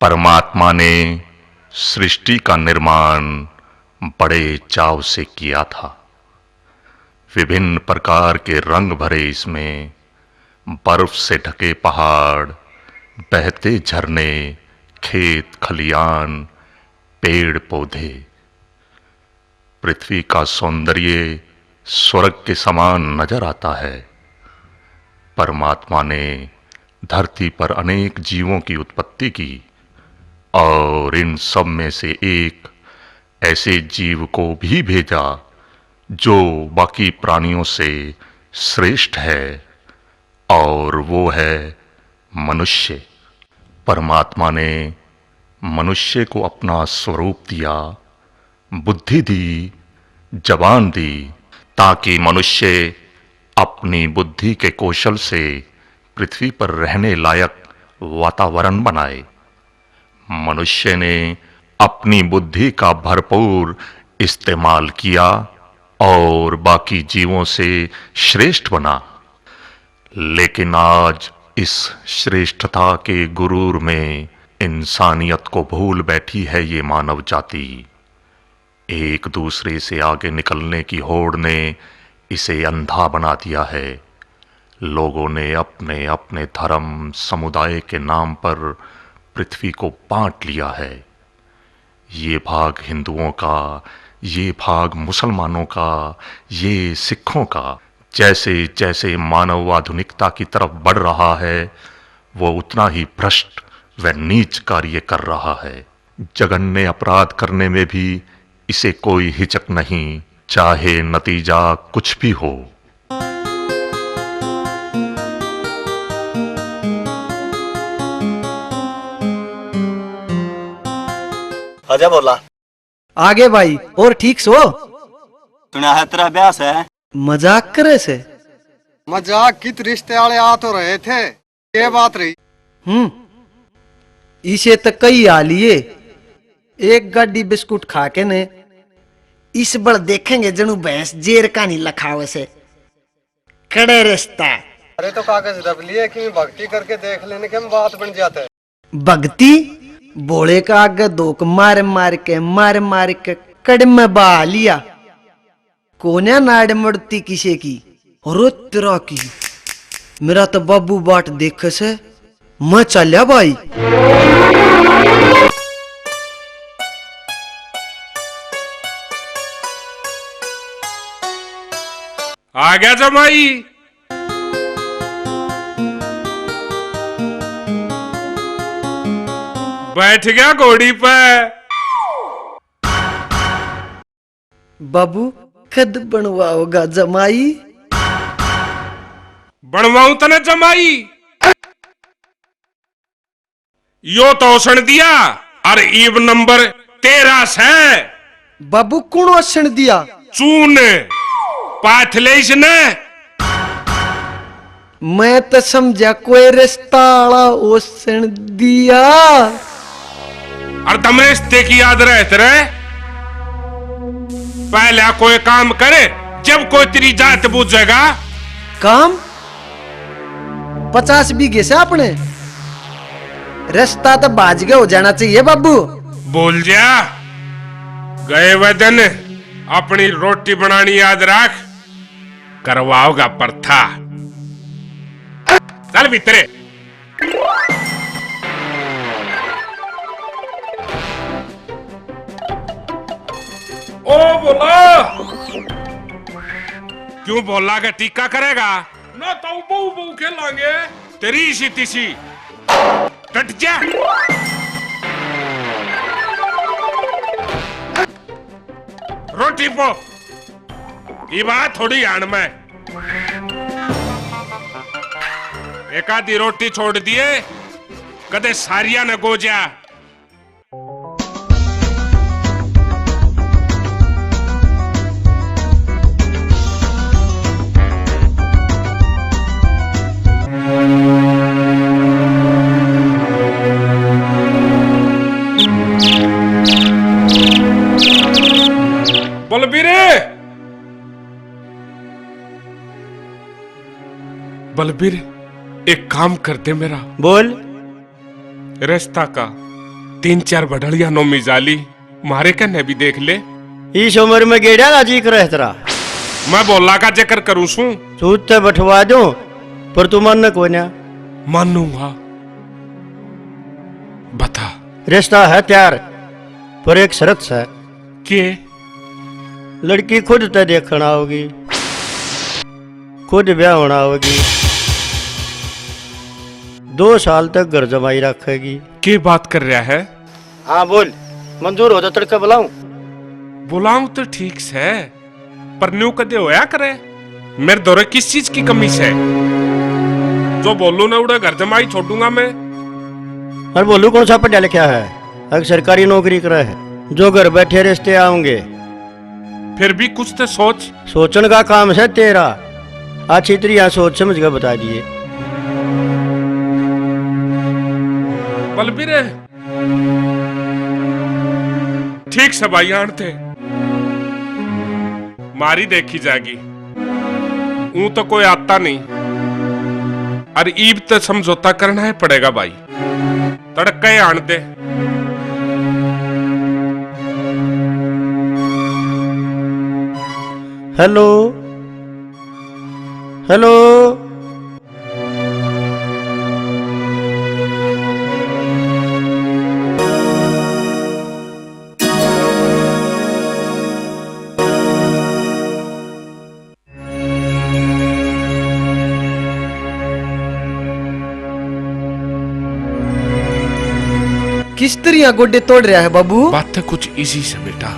परमात्मा ने सृष्टि का निर्माण बड़े चाव से किया था। विभिन्न प्रकार के रंग भरे इसमें बर्फ से ढके पहाड़, बहते झरने, खेत खलियान, पेड़ पौधे। पृथ्वी का सौंदर्य स्वर्ग के समान नजर आता है। परमात्मा ने धरती पर अनेक जीवों की उत्पत्ति की और इन सब में से एक ऐसे जीव को भी भेजा जो बाकी प्राणियों से श्रेष्ठ है, और वो है मनुष्य। परमात्मा ने मनुष्य को अपना स्वरूप दिया, बुद्धि दी, जबान दी, ताकि मनुष्य अपनी बुद्धि के कौशल से पृथ्वी पर रहने लायक वातावरण बनाए। मनुष्य ने अपनी बुद्धि का भरपूर इस्तेमाल किया और बाकी जीवों से श्रेष्ठ बना। लेकिन आज इस श्रेष्ठता के गुरूर में इंसानियत को भूल बैठी है ये मानव जाति। एक दूसरे से आगे निकलने की होड़ ने इसे अंधा बना दिया है। लोगों ने अपने अपने धर्म समुदाय के नाम पर पृथ्वी को बांट लिया है। ये भाग हिंदुओं का, ये भाग मुसलमानों का, ये सिखों का। जैसे जैसे मानव आधुनिकता की तरफ बढ़ रहा है, वो उतना ही भ्रष्ट व नीच कार्य कर रहा है। जघन्य अपराध करने में भी इसे कोई हिचक नहीं, चाहे नतीजा कुछ भी हो। आजा बोला आगे भाई। और ठीक सो? सुना है तेरा ब्याह है। मजाक करे से? मजाक कित रिश्ते वाले आ तो रहे थे, ये बात रही। इसे तो कई आ लिए। एक गाड़ी बिस्कुट खा के ने इस बड़ देखेंगे जनू भैंस जेर का नहीं लखावे से कड़े रिश्ता। अरे तो कागज दब लिए कि भक्ति करके देख लेने के हम बात बन जाता है। भक्ति बोले का आगे दोक मार मार के कड़ में बहा लिया। कोन्या नाड़ मड़ती किसे की और तेरा की। मेरा तो बाबू बाट देख से मैं चलिया भाई। आ गया जमाई। बैठ गया घोड़ी पे। बाबू कद बनवाओगा जमाई? बनवाऊं तने जमाई? यो तो औसण दिया और ईब नंबर 13 से। बाबू कौन औसण दिया? चून पाथले इसने। मैं तो समझा कोई रिश्ता वाला औसण दिया। और तुम रिश्ते की याद रहते रहे। पहले कोई काम करे, जब कोई तेरी जात बूझेगा। काम 50 बीघे से अपने रास्ता तो बाज गया हो जाना चाहिए बाबू। बोल जा गए वदन अपनी रोटी बनानी याद रख, करवाओगा परथा। चल भीतरे। ओ बोला क्यों बोला के टीका करेगा ना? तो बहू बहू खेलांगे तेरी इसी तीसी। टट जा। रोटी पो ये बात थोड़ी आन में। एक आधी रोटी छोड़ दिए कदे सारिया न गोजा। बलबीर एक काम कर दे मेरा। बोल। रास्ता का 3-4 बढ़िया नोमी जाली मारे कन्ने भी देख ले। इस उम्र में गेड़ा ना जी कर तेरा। मैं बोला का जिक्र करूं सू। सूद ते बैठवा दो पर तू मन कोई ना। मानूंगा। बता। रिश्ता है तैयार पर एक शर्त है। के? लड़की खुद ते देखना होगी, खुद ब्याह होना होगी, 2 साल तक घर जमाई रखेगी। के बात कर रहा है? हाँ बोल, मंजूर हो तो तड़का बुलाऊं? बुलाऊं तो ठीक से, पर न्यू कदे होया करे। मेरे दौरे किस चीज की कमी से? जो बोलू ना उड़ा घर जमाई छोड़ूंगा मैं। और बोलू कौन सा पढ़ा लिखा है? एक सरकारी नौकरी करे है, जो घर बैठे रिश्ते आओगे। फिर भी कुछ तो सोच। सोचने का काम है तेरा। अच्छी तरह सोच समझ कर बता दिए। बलबीर ठीक से भाई आनते मारी देखी जाएगी। ऊ तो कोई आता नहीं, अरे ईब तो समझौता करना ही पड़ेगा भाई। तड़के आन दे। हेलो हेलो, किस तरह गोड्डे तोड़ रहा है बाबू? बात तो कुछ इजी से बेटा।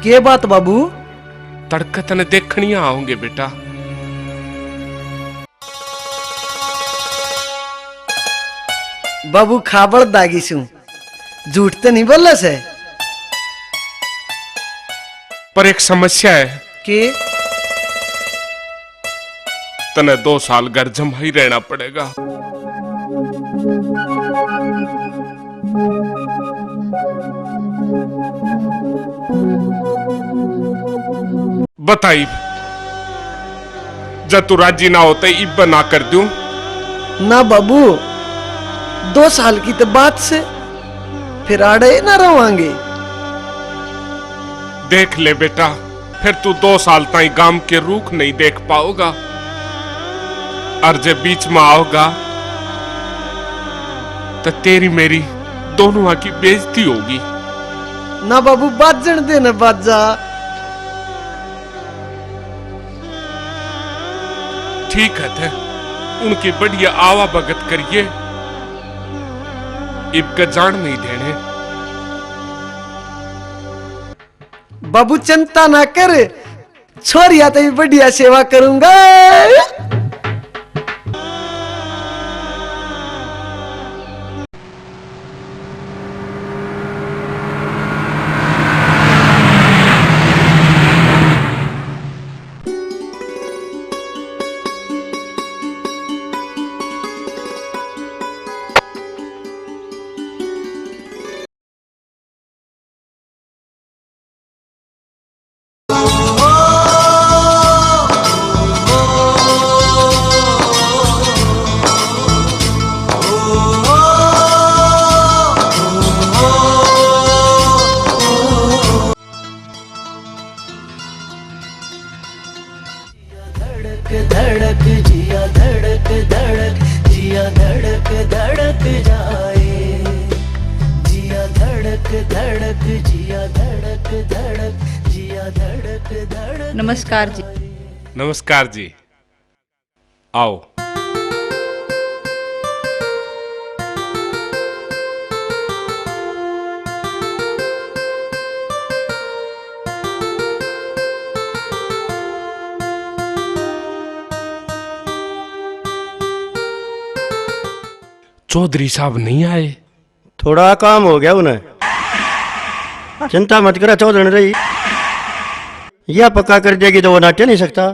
के बात बाबू? तड़के तने देखनी आओगे बेटा। बाबू खाबड़ दागी सू, झूठ तो नहीं बोला से? पर एक समस्या है के? तने 2 साल घर जमाई रहना पड़ेगा। बताइए, जब तू राजी ना होते इब ना कर दूं? ना बाबू, 2 साल की तो बात से फिर आड़े ना रवांगे। देख ले बेटा, फिर तू 2 साल ताई गांव के रूख नहीं देख पाओगा, और जब बीच में आओगा तो तेरी मेरी दोनों की बेइज्जती होगी। ना बाबू, बाजन दे ना बाजा। ठीक है थे, उनकी बढ़िया आवा भगत करिए, इब का जान नहीं देने। बाबू चिंता ना कर, छोरिया तो भी बढ़िया सेवा करूंगा। धड़क जिया धड़क धड़क जिया धड़क धड़क जाए, जिया धड़क धड़क जिया धड़क धड़क जिया धड़क धड़क। नमस्कार जी। नमस्कार जी, आओ। चौधरी साहब नहीं आए? थोड़ा काम हो गया उन्हें। चिंता मत करा चौधरी रही, यह पक्का कर देगी तो वो नाट्य नहीं सकता।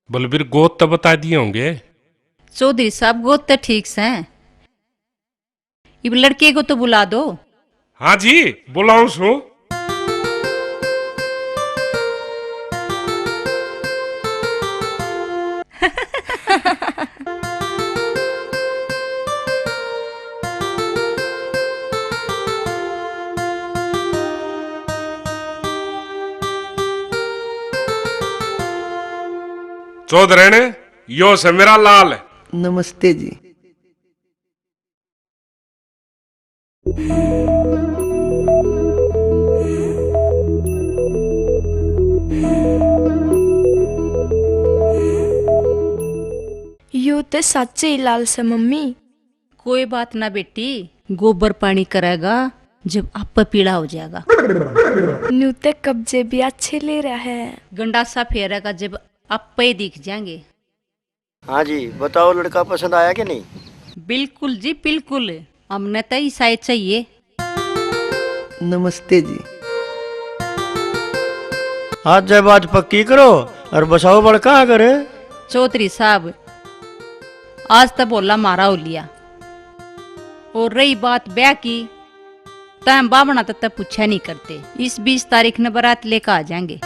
बलबीर गोद तो बता दिए होंगे। चौधरी साहब गोद तो ठीक से हैं, इब लड़के को तो बुला दो। हाँ जी, बुलाऊं सू। चौधरी यो से मेरा लाल। नमस्ते जी। यू तो सच्चे ही लाल से मम्मी। कोई बात ना बेटी, गोबर पानी करेगा जब आप पीला हो जाएगा। न्यू ते कब्जे भी अच्छे ले रहा है। गंडासा फेरेगा जब आप ही दिख जाएंगे। हाँ जी, बताओ लड़का पसंद आया कि नहीं? बिल्कुल जी बिल्कुल, हमने तो ही शायद चाहिए। नमस्ते जी। आज जब बात पक्की करो और बसाओ बड़ कहाँ करे। चौधरी साहब आज तो बोला मारा हो लिया, और रही बात ब्याह की, तम बाबना तब पूछा नहीं करते। इस 20 तारीख न बारात लेकर आ जाएंगे।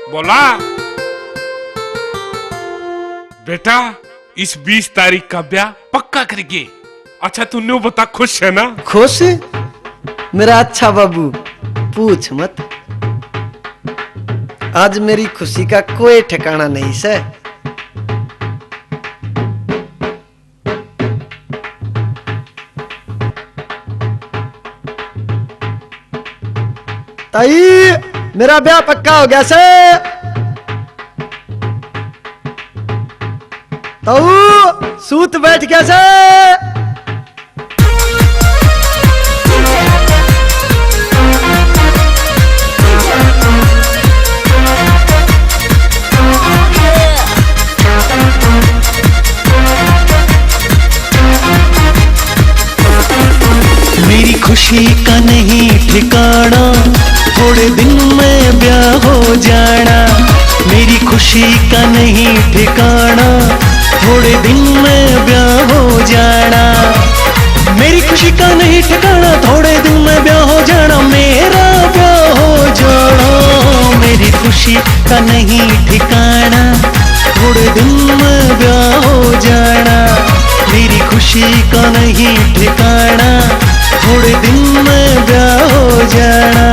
बोला बेटा इस 20 तारीख का ब्याह पक्का करेंगे। अच्छा तूने बता, खुश है ना? खुश? मेरा अच्छा बाबू पूछ मत। आज मेरी खुशी का कोई ठिकाना नहीं से। ताई मेरा ब्याह पक्का हो गया से। ताऊ सूत बैठ गया से। मेरी खुशी का नहीं ठिकाना, थोड़े दिन में ब्याह हो जाना। मेरी खुशी का नहीं ठिकाना, थोड़े दिन में ब्याह हो जाना। मेरी खुशी का नहीं ठिकाना, थोड़े दिन में ब्याह हो जाना। मेरा ब्याह हो जाना। मेरी खुशी का नहीं ठिकाना, थोड़े दिन में ब्याह हो जाना। मेरी खुशी का नहीं ठिकाना, थोड़े दिन में ब्याह हो जाना।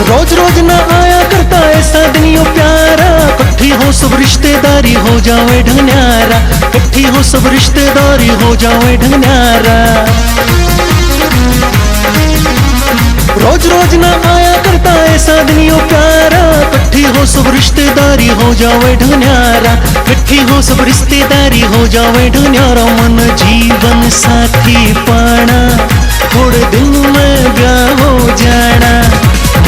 रोज रोज ना आया करता ऐसा दिनियों प्यारा। इकट्ठी हो सब रिश्तेदारी हो जावे ढंगन्यारा। इकट्ठी हो सब रिश्तेदारी हो जावे ढंगन्यारा। रोज रोज ना आया करता ऐसा दिनियों प्यारा। इकट्ठी हो सब रिश्तेदारी हो जावे ढंगन्यारा। इकट्ठी हो सब रिश्तेदारी हो जावे ढंगन्यारा। मन जीवन साथी पाना, थोड़े दिन में ब्याह हो जाना।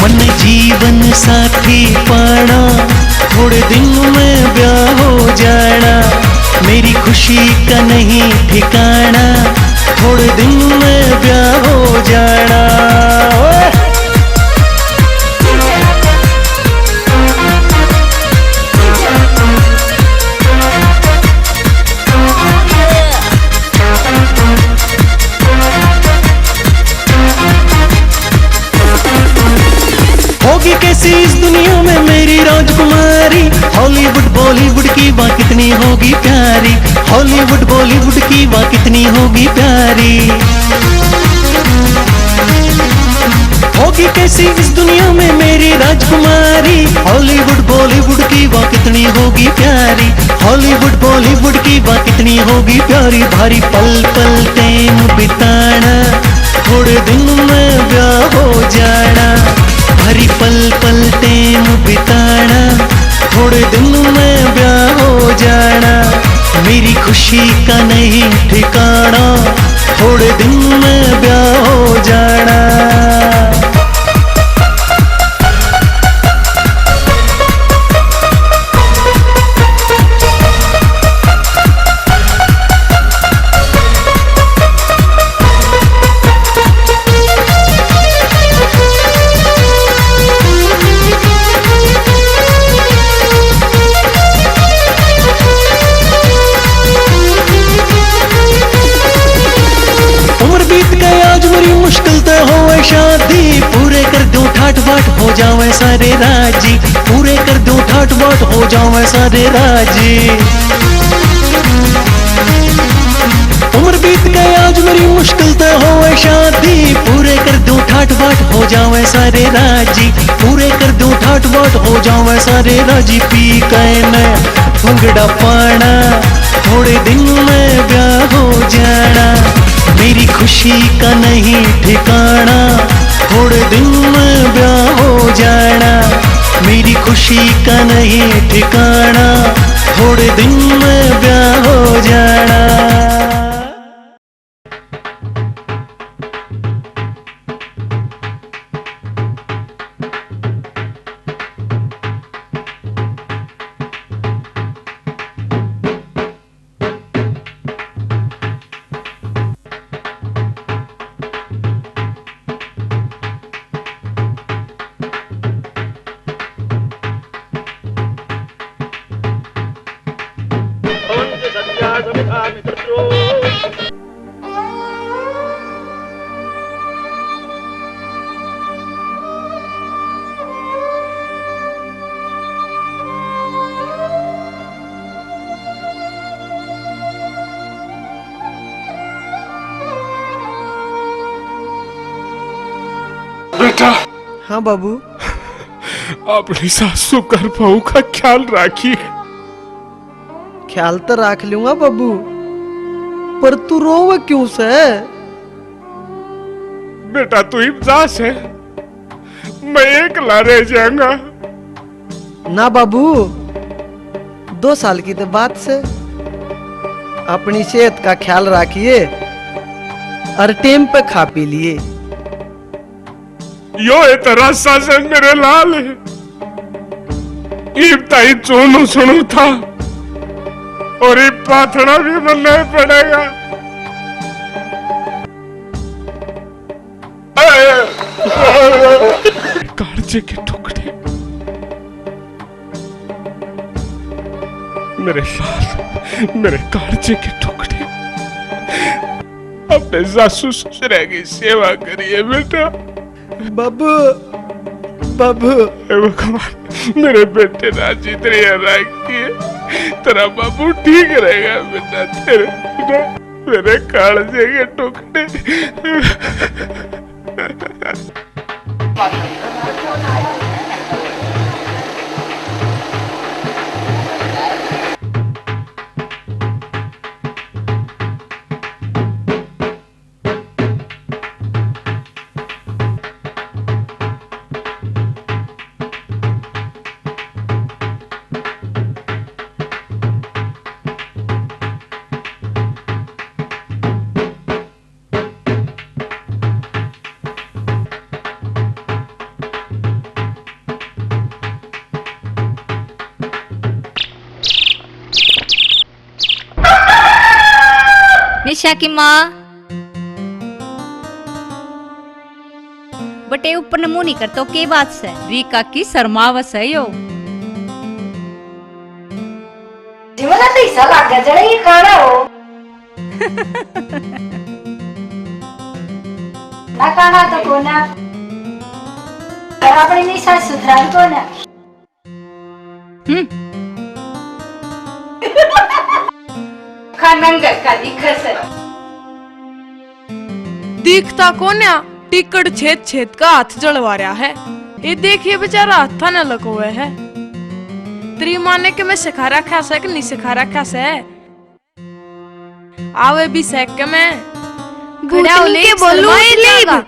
मन जीवन साथी पाना, थोड़े दिन में ब्याह हो जाना। मेरी खुशी का नहीं ठिकाना, थोड़े दिन में ब्याह हो जाना। होगी कैसी इस दुनिया में मेरी राजकुमारी। हॉलीवुड बॉलीवुड की बात कितनी होगी प्यारी। हॉलीवुड बॉलीवुड की बात कितनी होगी प्यारी। होगी कैसी इस दुनिया में मेरी राजकुमारी। हॉलीवुड बॉलीवुड की बात कितनी होगी प्यारी। हॉलीवुड बॉलीवुड की बात कितनी होगी प्यारी। भारी पल पल टाइम बिताना, थोड़े दिन में ब्याह हो जाना। भारी पल पल टाइम बिताना, थोड़े दिन में ब्याह हो जाना। मेरी खुशी का नहीं ठिकाना, थोड़े दिन में ब्याह हो जाना। जावे सारे राजी, पूरे कर दूं ठाट बाट हो जावे सारे राजी। उम्र बीत गई आज मेरी मुश्किल तो होवे शादी, पूरे कर दूं ठाट बाट हो जावे सारे राजी, पूरे कर दूं ठाट बाट हो जावे सारे राजी। पी कहने भंगड़ा पाना, थोड़े दिन में ब्याह हो जाना, मेरी खुशी का नहीं ठिकाना, थोड़े दिन में ब्याह हो जाना, मेरी खुशी का नहीं ठिकाना, थोड़े दिन में ब्याह हो जाना। बेटा, हाँ बाबू। अपनी सासू कर बहू का ख्याल रखिए। ख्याल तो रख लूंगा बाबू, पर तू रोवे क्यों से? बेटा तू इमजाज है, मैं एकला रह जाऊंगा। ना बाबू, 2 साल की तो बात से अपनी सेहत का ख्याल रखिए और टाइम पे खा पी लिए। यो तेरा सासन मेरे लाल है, इब ताई चोनू सुनू था और इब पाथड़ा भी बनना पड़ेगा। कांचे के टुकड़े मेरे लाल, मेरे कांचे के टुकड़े, अपने सासू ससुर की सेवा करिए बेटा। बाबू बाबू, भगवान मेरे बेटे राजी तेरी रखिए, तेरा बाबू ठीक रहेगा बेटा। तेरे मेरे कालजे के टुकड़े। निशा की माँ बटे ऊपर ने मुंह नहीं करतो के बात से? रीका की शर्मावस है यो। जीवना तो ऐसा लग गया जरा ये खाना हो ना खाना तो कोना पर अपनी निशा सुधराई कोना। खानंगर का दिखा सर दिखता कोन्या टिकट छेद छेद का हाथ जलवा रहा है। ये देखिए बेचारा हाथ था न लगा हुआ है। तेरी माँ ने कि मैं सिखा रखा है कि नहीं सिखा रखा है? आवे भी सेक के मैं भूतनी के बोलूं लेगा।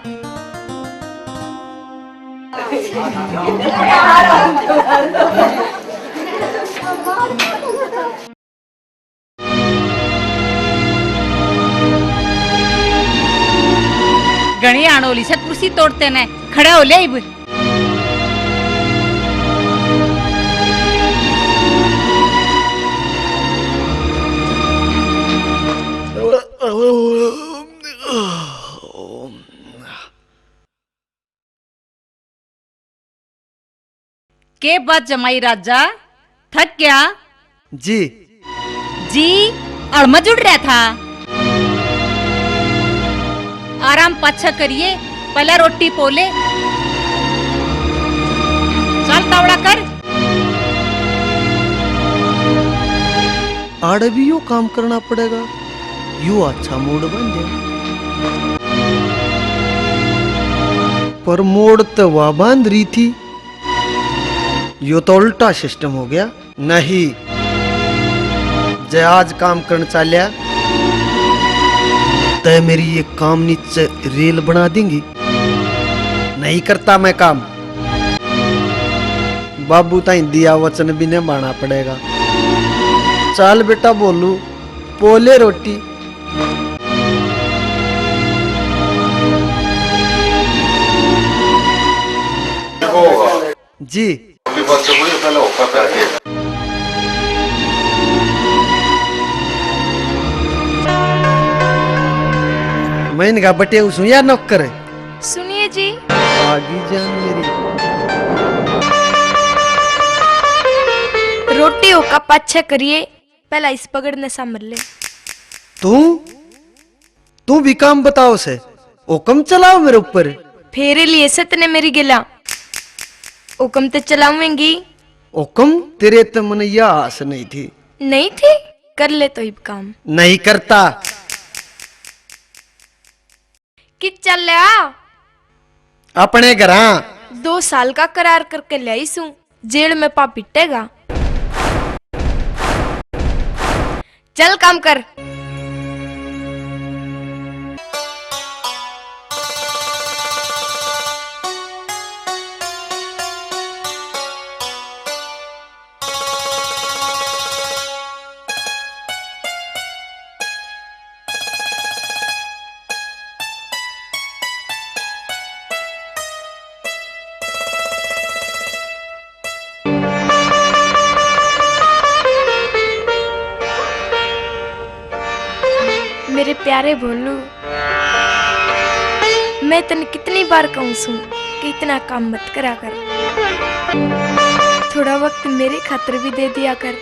गणी आणोली से कुर्सी तोड़ते न खड़ा हो ले। के बात जमाई राजा थक गया? जी जी अड़मा जुड़ रहा था। आराम पाछा करिए, पहला रोटी पोले। उतावड़ा कर। आड़े भी यो काम करना पड़ेगा, यू अच्छा मूड बन जाए। पर मोड़ तो वह बांध रही थी, यो तो उल्टा सिस्टम हो गया। नहीं, जे आज काम करना चालिया तय मेरी ये काम नीचे रेल बना देंगी। नहीं करता मैं काम, बाबू ताई दिया वचन भी निभाना पड़ेगा। चल बेटा बोलू, पोले रोटी। जी मैं इनका बटे उसू या नौकर है। सुनिए जी, आगी जान मेरी। रोटी हो कप अच्छा करिए, पहला इस पकड़ने समझ ले। तू भी काम बताओ से, हुक्म चलाओ मेरे ऊपर। फेरे लिए सतने मेरी गिला, हुक्म तो चलाऊंगी। हुक्म तेरे तो मन या आस नहीं थी। नहीं थी, कर ले तो इब काम। नहीं करता। कि चल लिया अपने घर 2 साल का करार करके ले आई सू, जेल में पा पिटेगा। चल काम कर। मेरे प्यारे भोलू, मैं तने कितनी बार कहूं सू कि इतना काम मत करा कर, थोड़ा वक्त मेरे खातिर भी दे दिया कर,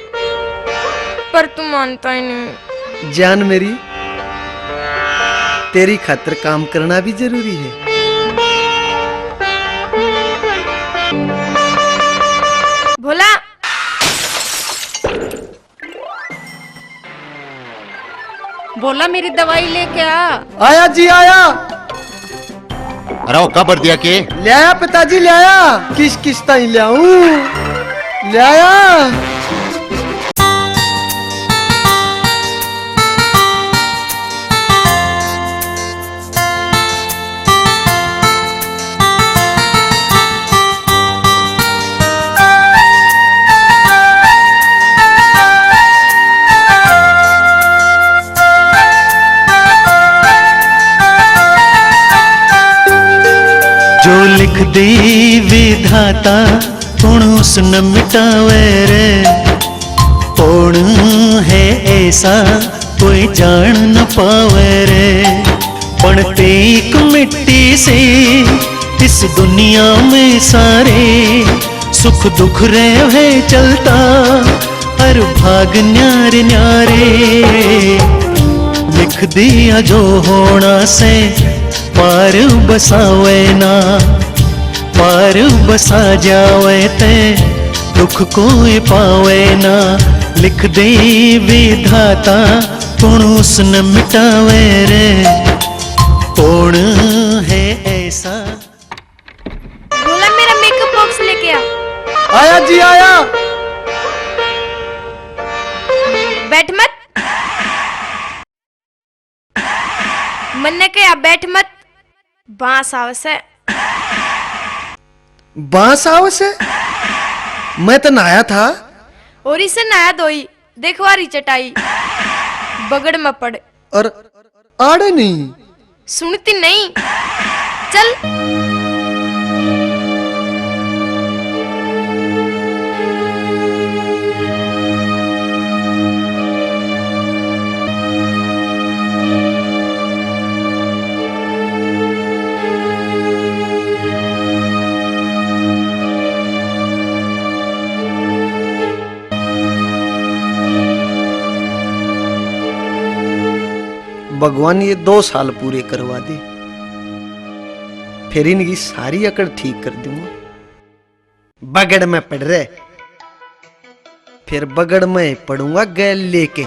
पर तू मानता ही नहीं। जान मेरी, तेरी खातिर काम करना भी जरूरी है। भोला, बोला मेरी दवाई लेके आ। आया जी आया। अरे वो कब दिया के ले आया पिताजी, ले आया। किस किस ताई ले आऊं, ले आया। जो लिख दी विधाता पुण उस न मिटावे रे, कौन है ऐसा कोई जान न पावे रे। बनते एक मिट्टी से इस दुनिया में सारे, सुख दुख रहे चलता हर भाग न्यारे न्यारे। लिख दिया जो होना से पार बसावे ना, पार बसा जावे ते दुख कोई पावे ना। लिख दे विधाता कौन उस न मिटावे रे, कौन है ऐसा। भोला मेरा मेकअप बॉक्स लेके आ। आया जी आया। बैठ मत, मन ने कहा बैठ मत, बांस आवस है। बांस आवस है? मैं तो नहाया था। और इसे नया धोई, देखवारी चटाई, बगड़ में पड़। और आड़े नहीं सुनती नहीं, चल। भगवान ये 2 साल पूरे करवा दे, फिर इनकी सारी अकड़ ठीक कर दूंगा। बगड़ में पड़ रहे, फिर बगड़ में पढ़ूंगा गैल लेके।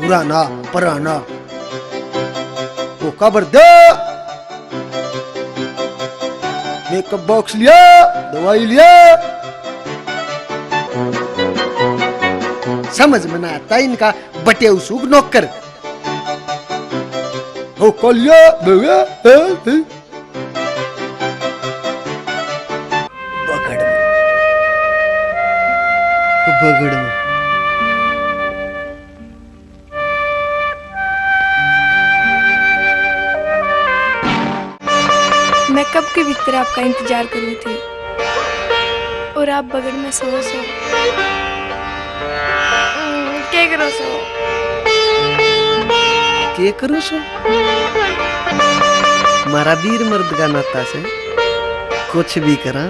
पुराना पुराना वो कबर दे, मेकअप बॉक्स लिया, दवाई लिया, समझ में ना आता इनका बटे उसूग नौकर। हो कलिया बगड़ में, बगड़ में। मैं कब के भीतर आपका इंतजार कर रही थी और आप बगड़ में सो क्या करो के करो सो मारा वीर मर्द का नाता से कुछ भी करा।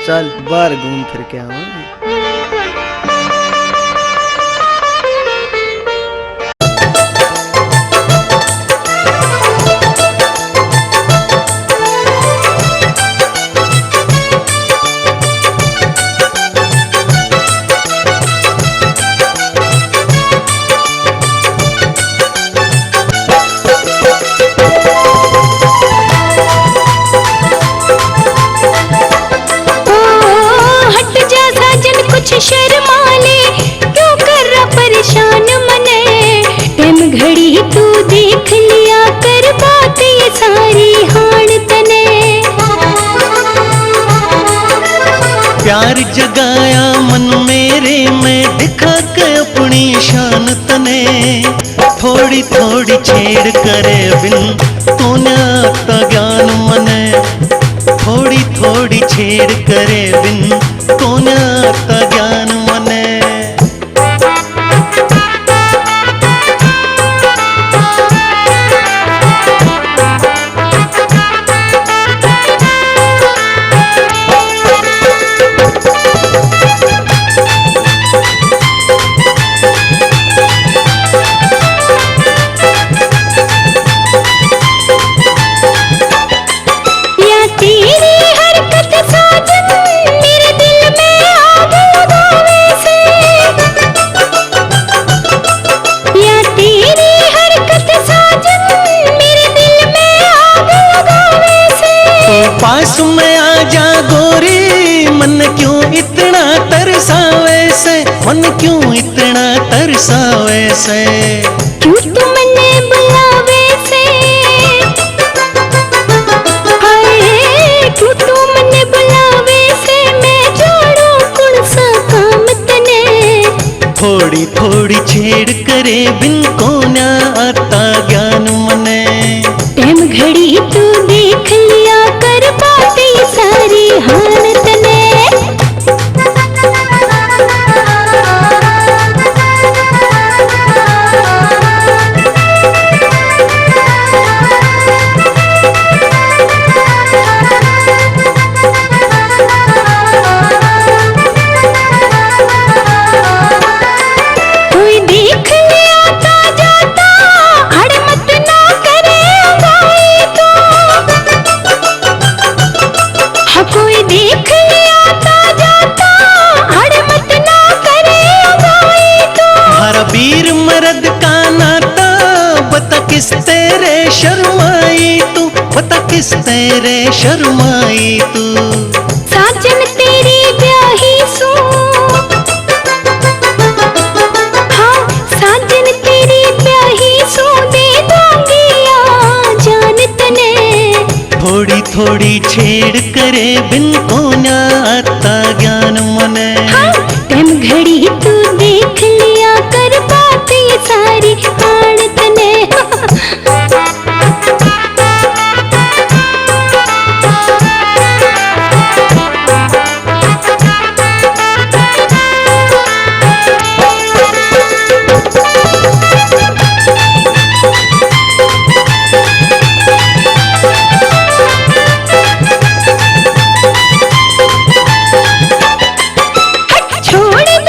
चल बाहर घूम फिर के आवांगे। शर्मा ले क्यों कर रहा परेशान मने, टाइम घड़ी तू देख लिया कर बात ये सारी हाण तने। प्यार जगाया मन मेरे में दिखा के अपनी शान तने, थोड़ी थोड़ी छेड़ करे बिन तो न आता ज्ञान मने, थोड़ी थोड़ी छेड़ करे बिन तो न आता ज्ञान मने। पास में आ जा गोरी, मन क्यों इतना तरसावे से, मन क्यों इतना तरसावे से, क्यों तू मने बुलावे से, हाय क्यों तू मने बुलावे से, मैं जोड़ू कौन सा काम तने। थोड़ी थोड़ी छेड़ करे बिन को न आता ज्ञान मने, टाइम घड़ी तू देख लिया कर बात ये सारी हाण तने। कोई देख लिया ता जाता हड़ मत ना करे भाई तो, हाँ कोई देख लिया ता जाता हड़ मत ना करे भाई तो। हर वीर मर्द का नाता बता किस तेरे शर्माई तू, बता किस तेरे शर्माई तू, साजन तेरी ब्याही सू, हाँ साजन तेरी ब्याही सू, दे दूंगी आ जान तने। थोड़ी थोड़ी छेड़ करे बिन को न आता ज्ञान मने, हाँ टाइम घड़ी तू देख लिया कर बात ये सारी हाण तने। छोड़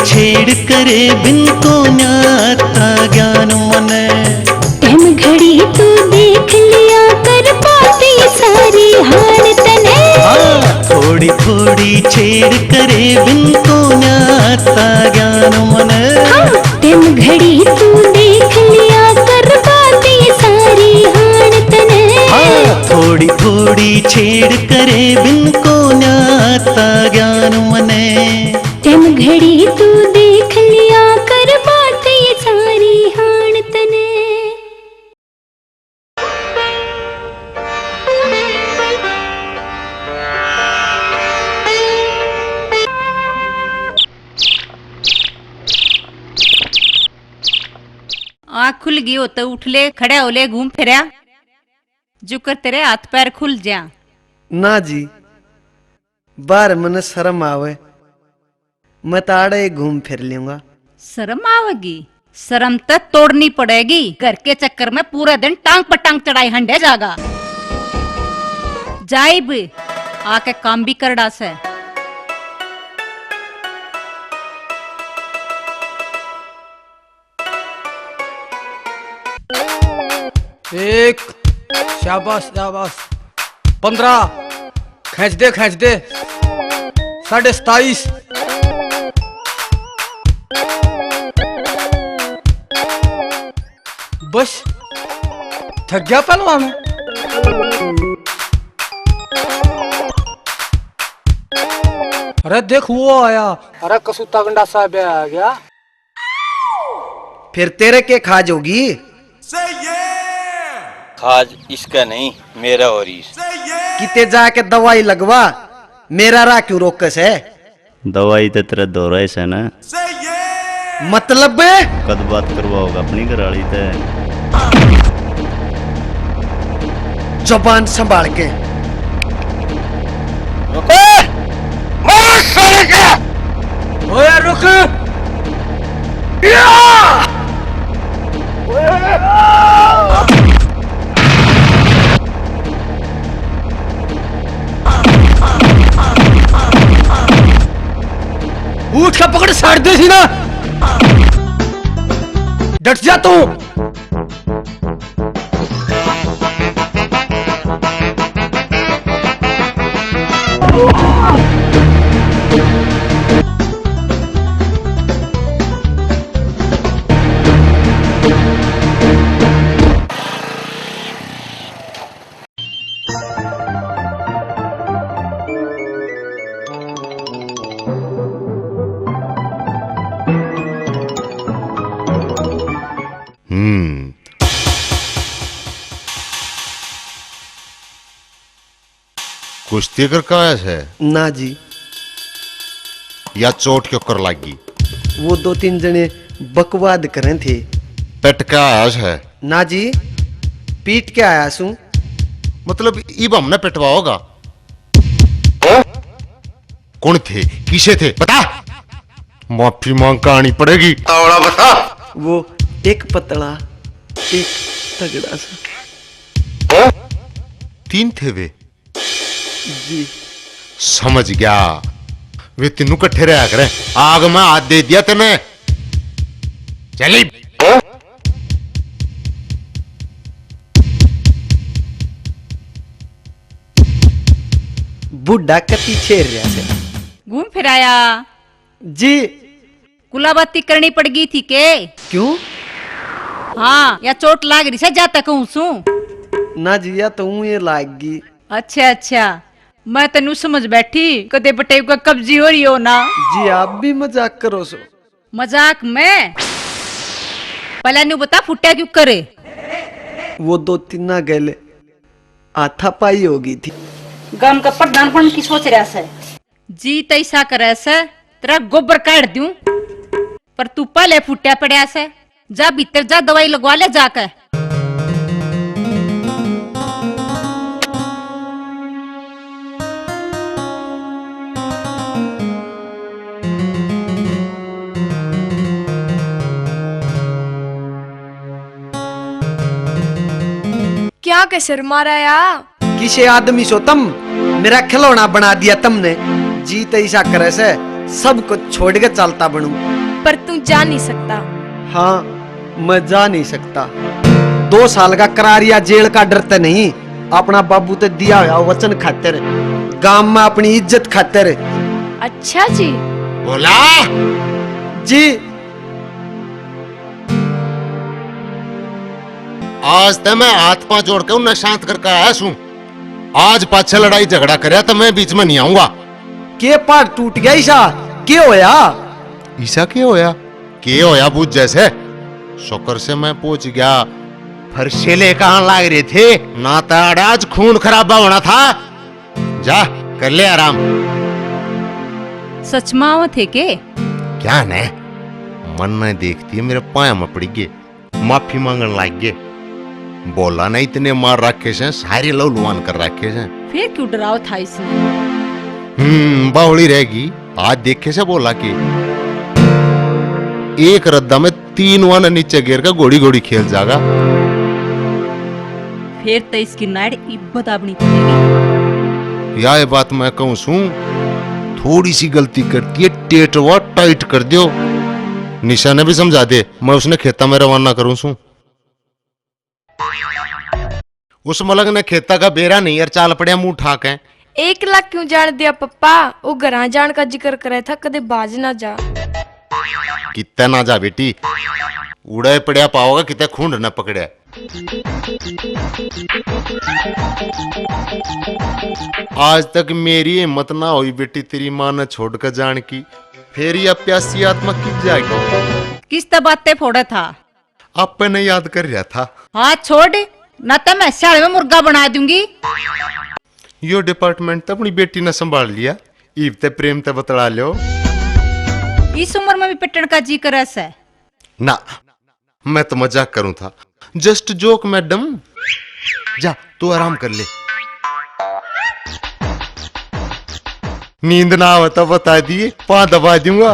छेड़ करे बिन को न्याता ज्ञान मने टाइम घड़ी तू देख लिया कर बातें सारी हाण तने थोड़ी थोड़ी छेड़ करे बिन को न्याता ज्ञान मने टाइम घड़ी तू देख लिया कर बातें सारी हाण तने थोड़ी थोड़ी छेड़ करे बिन को न्याता ज्ञान मने टाइम घड़ी तू देख लिया कर बातें सारी हाण तने। आँख खुल गई हो तो उठ ले, खड़े हो ले, घूम फिरा जो कर तेरे हाथ पैर खुल जा। ना जी, बार मन शर्म आवे, मैं ताड़े घूम फिर लूंगा। शर्म आवेगी? शर्म तो तोड़नी पड़ेगी। घर के चक्कर में पूरा दिन टांग पर टांग चढ़ाई हंडे जागा। जाइब आके काम भी कर डास है। एक, शाबाश शाबाश। 15, खींच दे 27.5। बस थक गया पहलवान में। अरे देख वो आया। अरे कसूता गंडा साहब आ गया। फिर तेरे के खाज होगी? खाज इसका नहीं, मेरा और इस। किते जाके दवाई लगवा, मेरा रा क्यों रोकस है? दवाई तो तेरा दौरा है ना, मतलब कद बात करवाओगा अपनी घरवाली ते? जबान संभाल के। ओए रुक। उठ का पकड़ साड़ दे सी ना। डट जा तू। कुश्ती कर का है? ना जी, या चोट क्यों कर लागी? वो 2-3 जने बकवाद करें थे। पेट का आयास है? ना जी, पीट के आया सू। मतलब इब हमने पेटवा होगा? कौन थे, किसे थे बता? माफी मांग कहानी पड़ेगी। तावड़ा बता। वो एक पतला एक तगड़ा सा। 3 थे वे? जी समझ गया। वे तीनों कट्ठे रहा करे। आग में हाथ दे दिया तेने। चली बुढ़ा के पीछे रहा से। घूम फिराया जी। कुलाबाती करनी पड़ गई थी के? क्यों? हाँ, या चोट लाग रही से जाता कहूँ सू? ना जी, या तो ये लागी। अच्छा अच्छा, मैं तेनू समझ बैठी कदे बटेव का कब्जी हो रही हो ना। जी आप भी मजाक करो सो। मजाक में? पहले नू बता फुट्टा क्यों करे? वो 2-3 ना गले हाथापाई होगी थी। गम का प्रधानपन की सोच रहा है? जी तैसा करे से तेरा गोबर काट दूं, पर तू पहले फुट्टा पड़ा से। जा भीतर जा, दवाई लगवा ले जाकर। क्या कैसर मारा या? किसे आदमी सो तुम, मेरा खिलौना बना दिया तुमने। जी तैसा करे से सब कुछ छोड़ के चलता बनूं। पर तू जा नहीं सकता। हाँ, मैं जा नहीं सकता। 2 साल का करारिया जेल का डरते नहीं, अपना बाबू ते दिया हुआ वचन खातिर, गांव में अपनी इज्जत खातिर। अच्छा जी। बोला जी। आज तो मैं हाथ पांव जोड़ के उन्हें शांत करके आया हूं। आज पाछे लड़ाई झगड़ा करया तो मैं बीच में नहीं आऊंगा। के पार टूट गया ईशा? के होया? ईसा के होया बुझ जैसे। शुक्र से मैं पहुंच गया। फरसेले कहां लाग रहे थे ना, तो आज खून खराबा होना था। जा कर ले आराम। सच माओ थे के? क्या ने मन में देखती है मेरे पाया में पड़ी गए, माफी मांगने लाग गए। बोला ना इतने मार रखे से, सारे लौलवान कर रखे से। फिर क्यों डराव था इसने? बावली रहेगी। आज देखे से बोला कि एक रद्दा में 3 वन नीचे गिर का घोड़ी घोड़ी खेल जाएगा। फिर तो इसकी नाड़ इब्बत अपनी पड़ेगी। यह बात मैं कहूं सू, थोड़ी सी गलती करती है टेटवा टाइट कर दियो। निशा ने भी समझा दे, मैं उसने खेता में रवाना करूं सू। उस मलंग ने खेता का बेरा नहीं यार, चाल पड़िया मुंह ठाक है। 1 लाख क्यों जान दिया पप्पा? वो घरा जान का जिक्र करे था, कदे बाज ना जा। कितना ना जा बेटी, उड़े पड़िया पाओगा, कितना खूंड न पकड़े। आज तक मेरी हिम्मत ना हुई बेटी तेरी मां ने छोड़ कर जान की। फिर यह प्यासी आत्मा किस जाएगी? किस त बातें फोड़ा था? आप ने याद कर रहा था। हाथ छोड़, न तो मैं साल में मुर्गा बना दूंगी। यो डिपार्टमेंट तो अपनी बेटी ने संभाल लिया, ईब ते प्रेम ते बतला लो। इस उम्र में भी पिटन का जी करे से? ना, मैं तो मजाक करूं था। Just joke madam. जा तू आराम कर ले। नींद ना आवे तो बता दिए, पांव दबा दूंगा।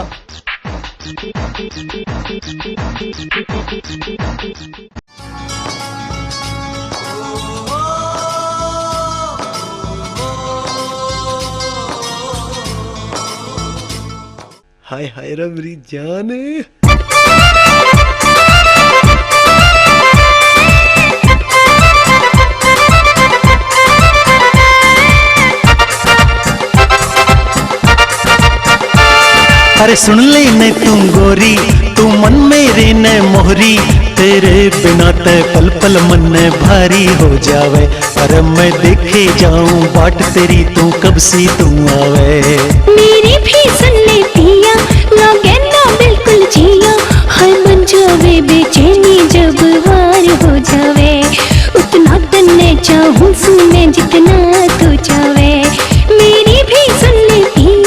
हाय हाय रे मेरी जान। अरे सुन ले न तू गोरी, तू मन मेरे न मोहरी, तेरे बिना ते पल पल मन भारी हो जावे। अरे मैं देखे जाऊं बाट तेरी, तू कब सी तू आवे। मेरी भी सुन ले पिया, लगे ना बिल्कुल जिया। हाय मन जावे बेचैनी जब हार हो जावे। उतना तन्ने चाहूं सू मैं जितना तू चावे। मेरी भी सुन ले पिया।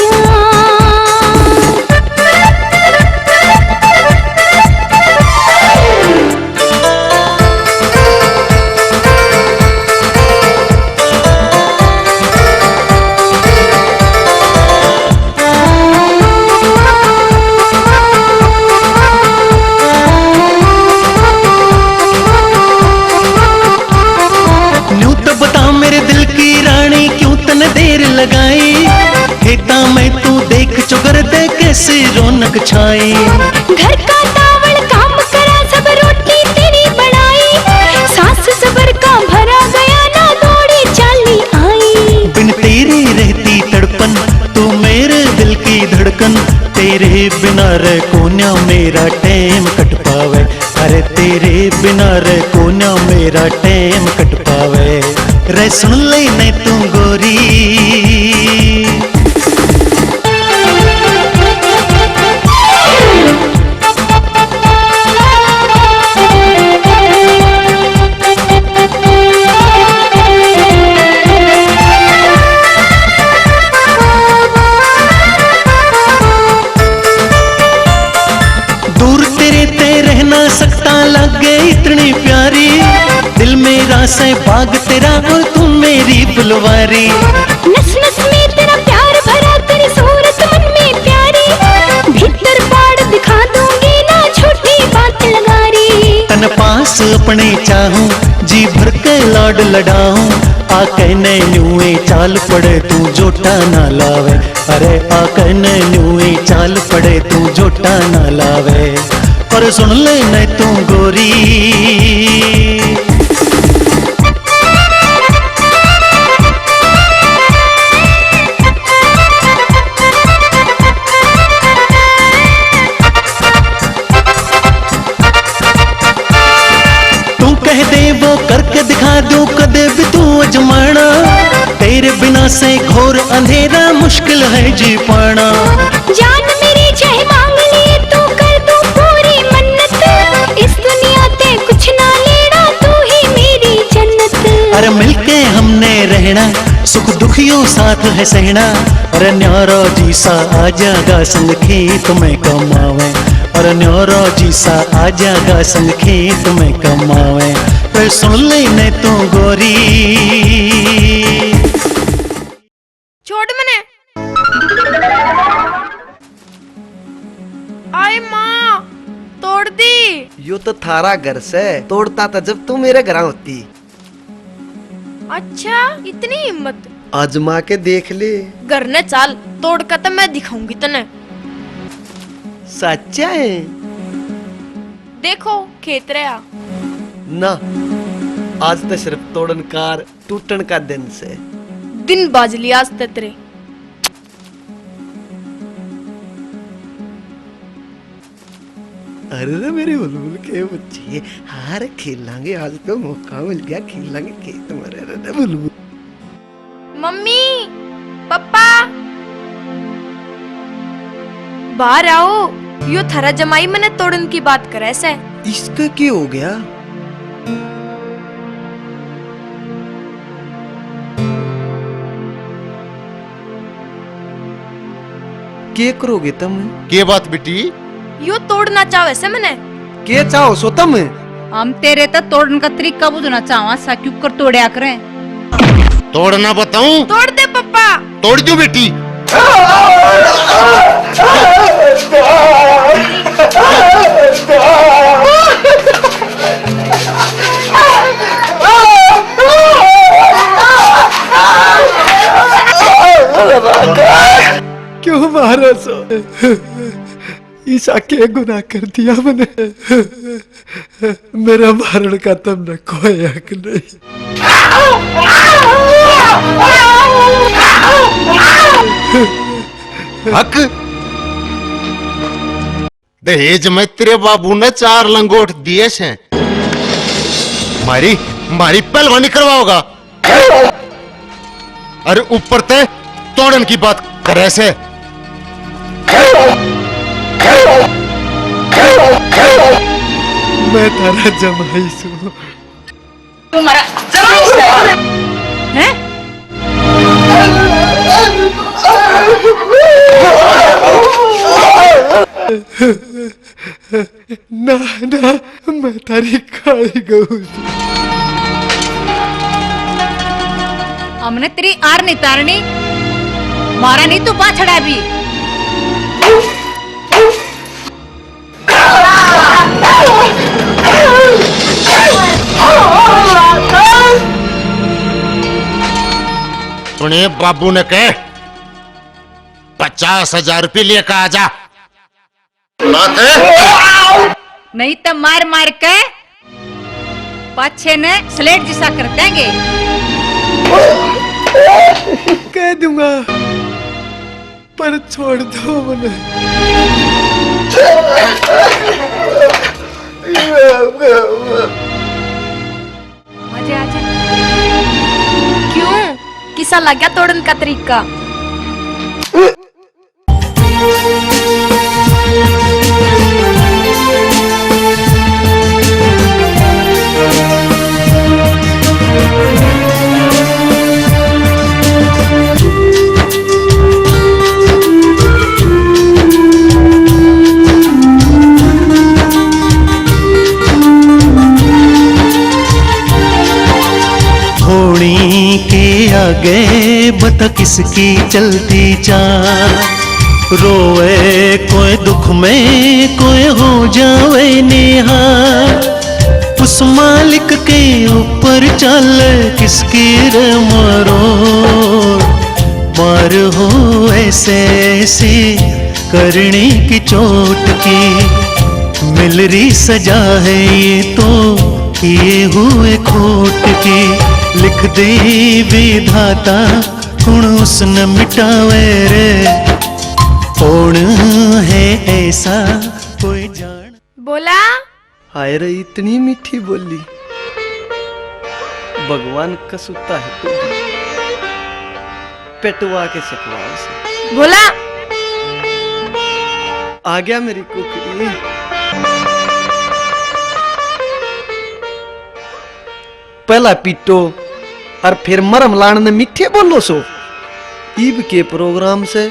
लगाई खेता में तू देख चुगर दे कैसे रौनक छाई। घर का तावड़ काम करा सब रोटी तेरी बनाई। सास सबर का भरा गया ना दौड़ी चाली आई। बिन तेरे रहती तड़पन तू मेरे दिल की धड़कन। तेरे बिना रे कोन्या मेरा टाइम कट पावे। अरे तेरे बिना रे कोन्या मेरा टाइम कट पावे। रे सुन ले नहीं तू गोरी। दूर तेरे ते रह ना सकता लगे इतनी प्यारी। दिल मेरा से बाग तेरा और तू मेरी फुलवारी। नस नस में तेरा प्यार भरा, तेरी सूरत मन में प्यारी। भीतर बाड़ दिखा दूंगी ना छोटी बात लगारी। तन पास पास अपने चाहूं, जी भर के लाड लडाऊं। आ कहने न्यूए चाल पड़े तू जोटा ना लावे, अरे आ कहने न्यूए चाल पड़े तू जोटा ना लावे। पर सुन ले न तू गोरी, तू कह दे वो करके दिखा दूं कदे भी तू अजमाना। तेरे बिना से घोर अंधेरा मुश्किल है जी पाना। जान मेरी चाहे मांग लिए तू कर दूं पूरी मन्नत, इस दुनिया ते कुछ ना लेना तू ही मेरी जन्नत। अरे मिलके हमने रहना, सुख दुखियों साथ है सहना। अरे न्यारा जी सा आ जागा संग खेत में कमावे, अरे न्यारा जी सा आ जागा संग खेत में कमावे। फिर सुन ले न तू गोरी, छोड़ मने। आए माँ, तोड़ दी। यो तो थारा घर से तोड़ता था जब तू मेरे घर होती। अच्छा, इतनी हिम्मत। आजमा के देख ले। घर ने चाल, तोड़ कर तो मैं दिखाऊंगी तने। सच्चा है? देखो खेत रहा ना, आज तो सिर्फ तोड़न कार टूटन का दिन से। दिन बाज लिया आज तेरे। अरे मेरे बुलबुल के बच्चे, हार खेलांगे आज तो मौका मिल गया, खेलांगे खेत में। अरे बुलबुल, मम्मी, पापा, बाहर आओ। यो थारा जमाई मैंने तोड़न की बात करे से। इसका क्या हो गया? क्या करोगे तुम? के बात बेटी? यो तोड़ना चाहे से मैंने। क्या चाहो सो तुम? हम तेरे तो तोड़न का तरीका बुझना चाहवा सा, क्यों कर तोड़या करें? तोड़ना बताऊं? तोड़ दे पापा। तोड़ दूं बेटी? क्यों मारा सो? ईसा के गुनाह कर दिया मैंने? मेरा मारण का तुमने कोई हक नहीं। हक? दहेज में तेरे बाबू ने 4 लंगोट दिए से। मारी पहलवानी करवाओगा? अरे ऊपर ते तोड़न की बात करे से। मैं तारा जमाई सू। तुम्हारा जमाई है? ना ना, मैं तारी काली गऊ। हमने तेरी आर नहीं तारनी, मारा नहीं तू पाछड़ा भी। तूने बाबू ने कहे 50,000 रुपये लेकर आ जा। नहीं तो मार मार के पाछे ने स्लेट जैसा कर देंगे। कह दूंगा, पर छोड़ दो मुझे। आजा आजा। क्यों? किसा लग गया तोड़न का तरीका? घोड़ी के आगे बता किसकी चलती चाल। रोए कोई दुख में कोई हो जावे निहाल। उस उस मालिक के ऊपर चल किसकी रे मारो पार हो ऐसे ऐसे करने की चोट की मिल रही सजा है ये तो किए हुए खोट की लिख दे विधाता गुण उसने मिटावे रे कौन है ऐसा कोई जान बोला हाय रे इतनी मीठी बोली भगवान का सुता है तू पेटवा के सकवा उसे बोला आ गया मेरी कुकड़ी पहला पीटो और फिर मरम लाण ने मीठे बोलो सो ईब के प्रोग्राम से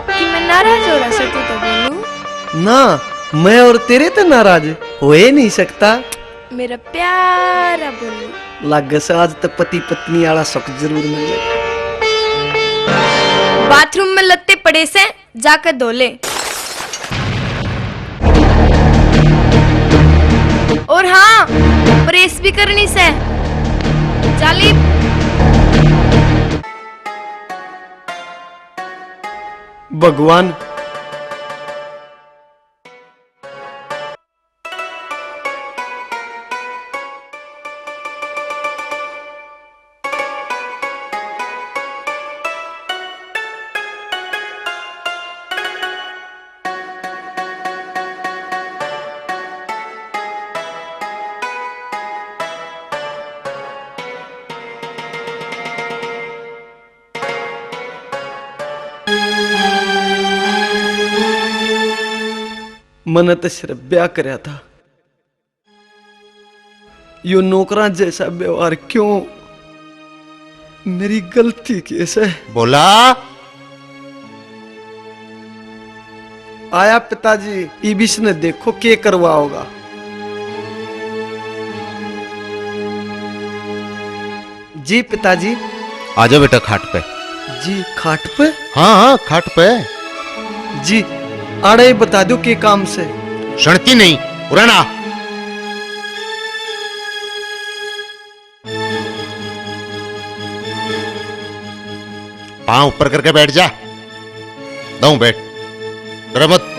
कि मैं नाराज हो रहा सर तो बोलूं ना मैं और तेरे तो नाराज हो ही नहीं सकता मेरा प्यारा बोलू लग से आज तक पति पत्नी वाला सुख जरूर मिल जाए बाथरूम में लत्ते पड़े से जाकर धो ले और हाँ प्रेस भी करनी से चाली भगवान मन तो सिर्फ ब्याह करया था यो नौकरा जैसा व्यवहार क्यों मेरी गलती कैसे बोला आया पिताजी ईबिश ने देखो के करवा होगा जी पिताजी आ जाओ बेटा खाट पे जी खाट पे हाँ हाँ खाट पे जी आड़े ही बता दो के काम से शर्ती नहीं पुराना पांव ऊपर करके बैठ जा दऊ बैठ डर मत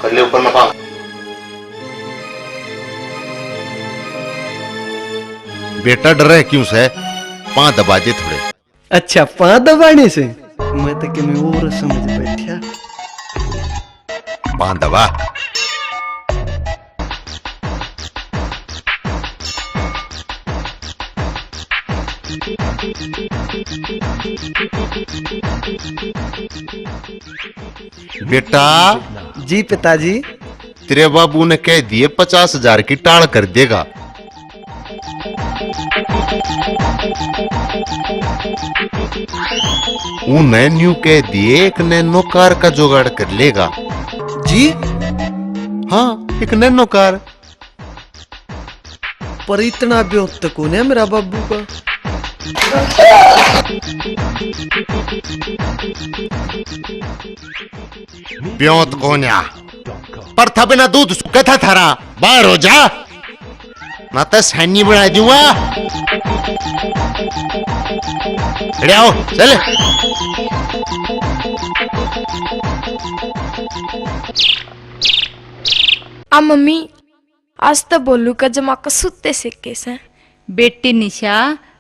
कर ले ऊपर में पांव बेटा डर रहे क्यों से पांव दबा दे थोड़े अच्छा पांव दबाने से मैं तो कि मैं और समझ बैठा पांव दबा बेटा जी पिताजी तेरे बाबू ने कह दिए 50,000 की टाल कर देगा उन्हें न्यू कह दिए एक नैनो कार का जुगाड़ कर लेगा जी हाँ एक नैनो कार पर इतना ब्योत तक कौन है मेरा बाबू का ब्योत कोन्या पर था बिना दूध सुखा था थारा बाहर हो जा ना तो सैनी बना दूंगा आओ चल आ मम्मी आज तो बोलू का जमा का सुते से केस है बेटी निशा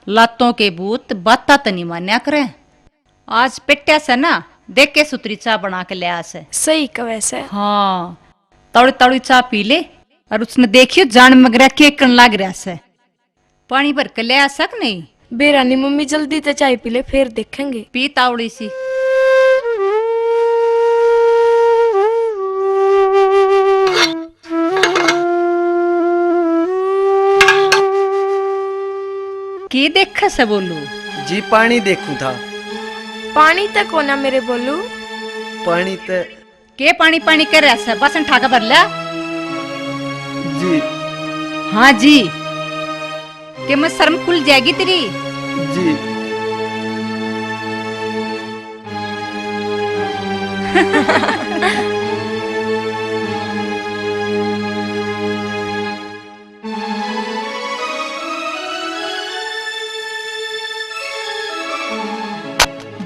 लातों के भूत बाता तो नहीं मान्या करे आज पेट्या से ना देख के सुतरी चाय बना के ले आ से सही का वैसे हाँ तौड़ी तौड़ी चाय पी ले और उसने देखियो जान मगरा के कन लाग रहा से पानी भर के ले आ सक नहीं बेरानी मम्मी जल्दी तो चाय पी ले फिर देखेंगे पी तावड़ी सी की देखा से बोलू जी पानी देखूं था पानी तक कोना मेरे बोलू पानी ते के पानी पानी कर रहा से बसन ठाका भर लिया जी हाँ जी के मैं शर्म खुल जाएगी तेरी जी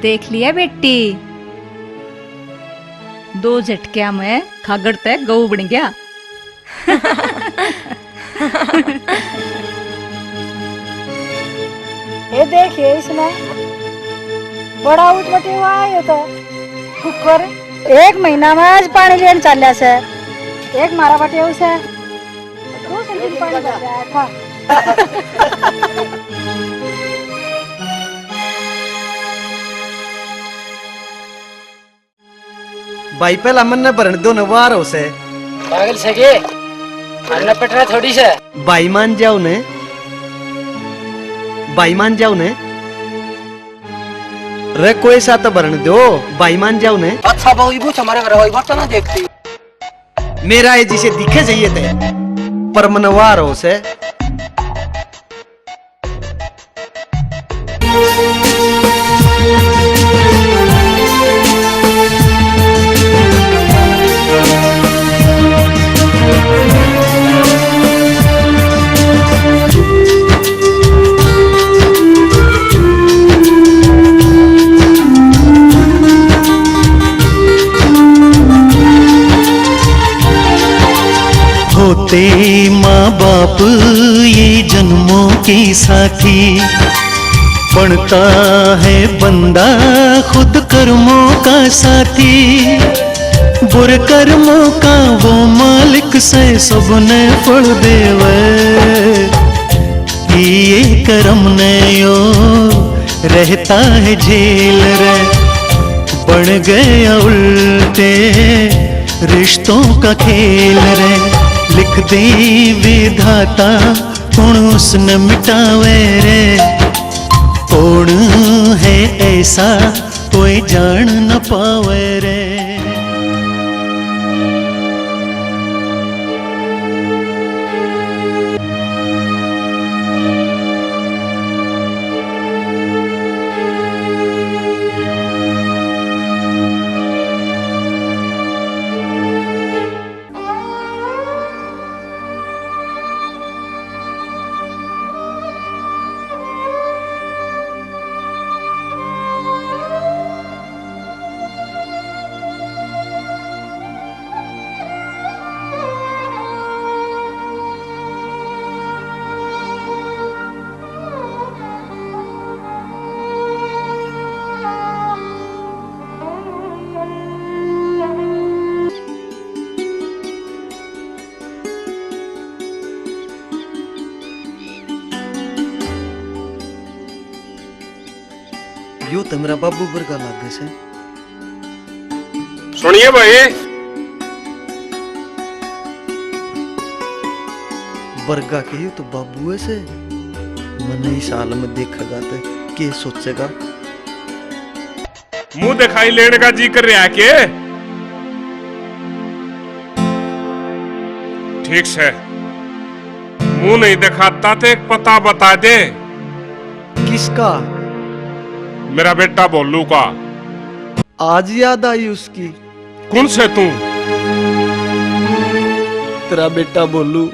देख लिया बेटी, 2 झटकिया में खागड़ तक गऊ बन गया। ये देखिए इसमें बड़ा उठबटे हुआ है तो कुकर 1 महीना में आज पानी लेने चल से एक मारा बटे उसे 2 दिन पानी भर जाया था। भाई पहला मन ने भरण दो नवार हो से पागल सके अन्ना पटना थोड़ी से भाई मान जाओ ने, भाई मान जाओ ने रे कोई सा तो भरण दो, भाई मान जाओ ने। अच्छा बहु ये पूछ हमारे घर वाली बात ना देखती मेरा ये जिसे दिखे चाहिए थे पर मनवार हो से होते माँ बाप ये जन्मों के साथी, बनता है बंदा खुद कर्मों का साथी। बुरे कर्मों का वो मालिक से सबने फल देवे, ये कर्म ने यो रहता है झेल रे। बढ़ गया उल्टे रिश्तों का खेल रे, लिख दे विधाता कौन उसने मिटावे रे। कौन है ऐसा कोई जान न पावे रे। यो तो मेरा बाबू वर्गा लागे से। सुनिए भाई, वर्गा के यो तो बाबू है से। मन इस साल में देखेगा तो के सोचेगा। मुंह दिखाई लेने का जी कर रहा है के? ठीक से मुंह नहीं दिखाता तो एक पता बता दे। किसका? मेरा बेटा बोलू का। आज याद आई उसकी। कौन से तू? तेरा बेटा बोलू।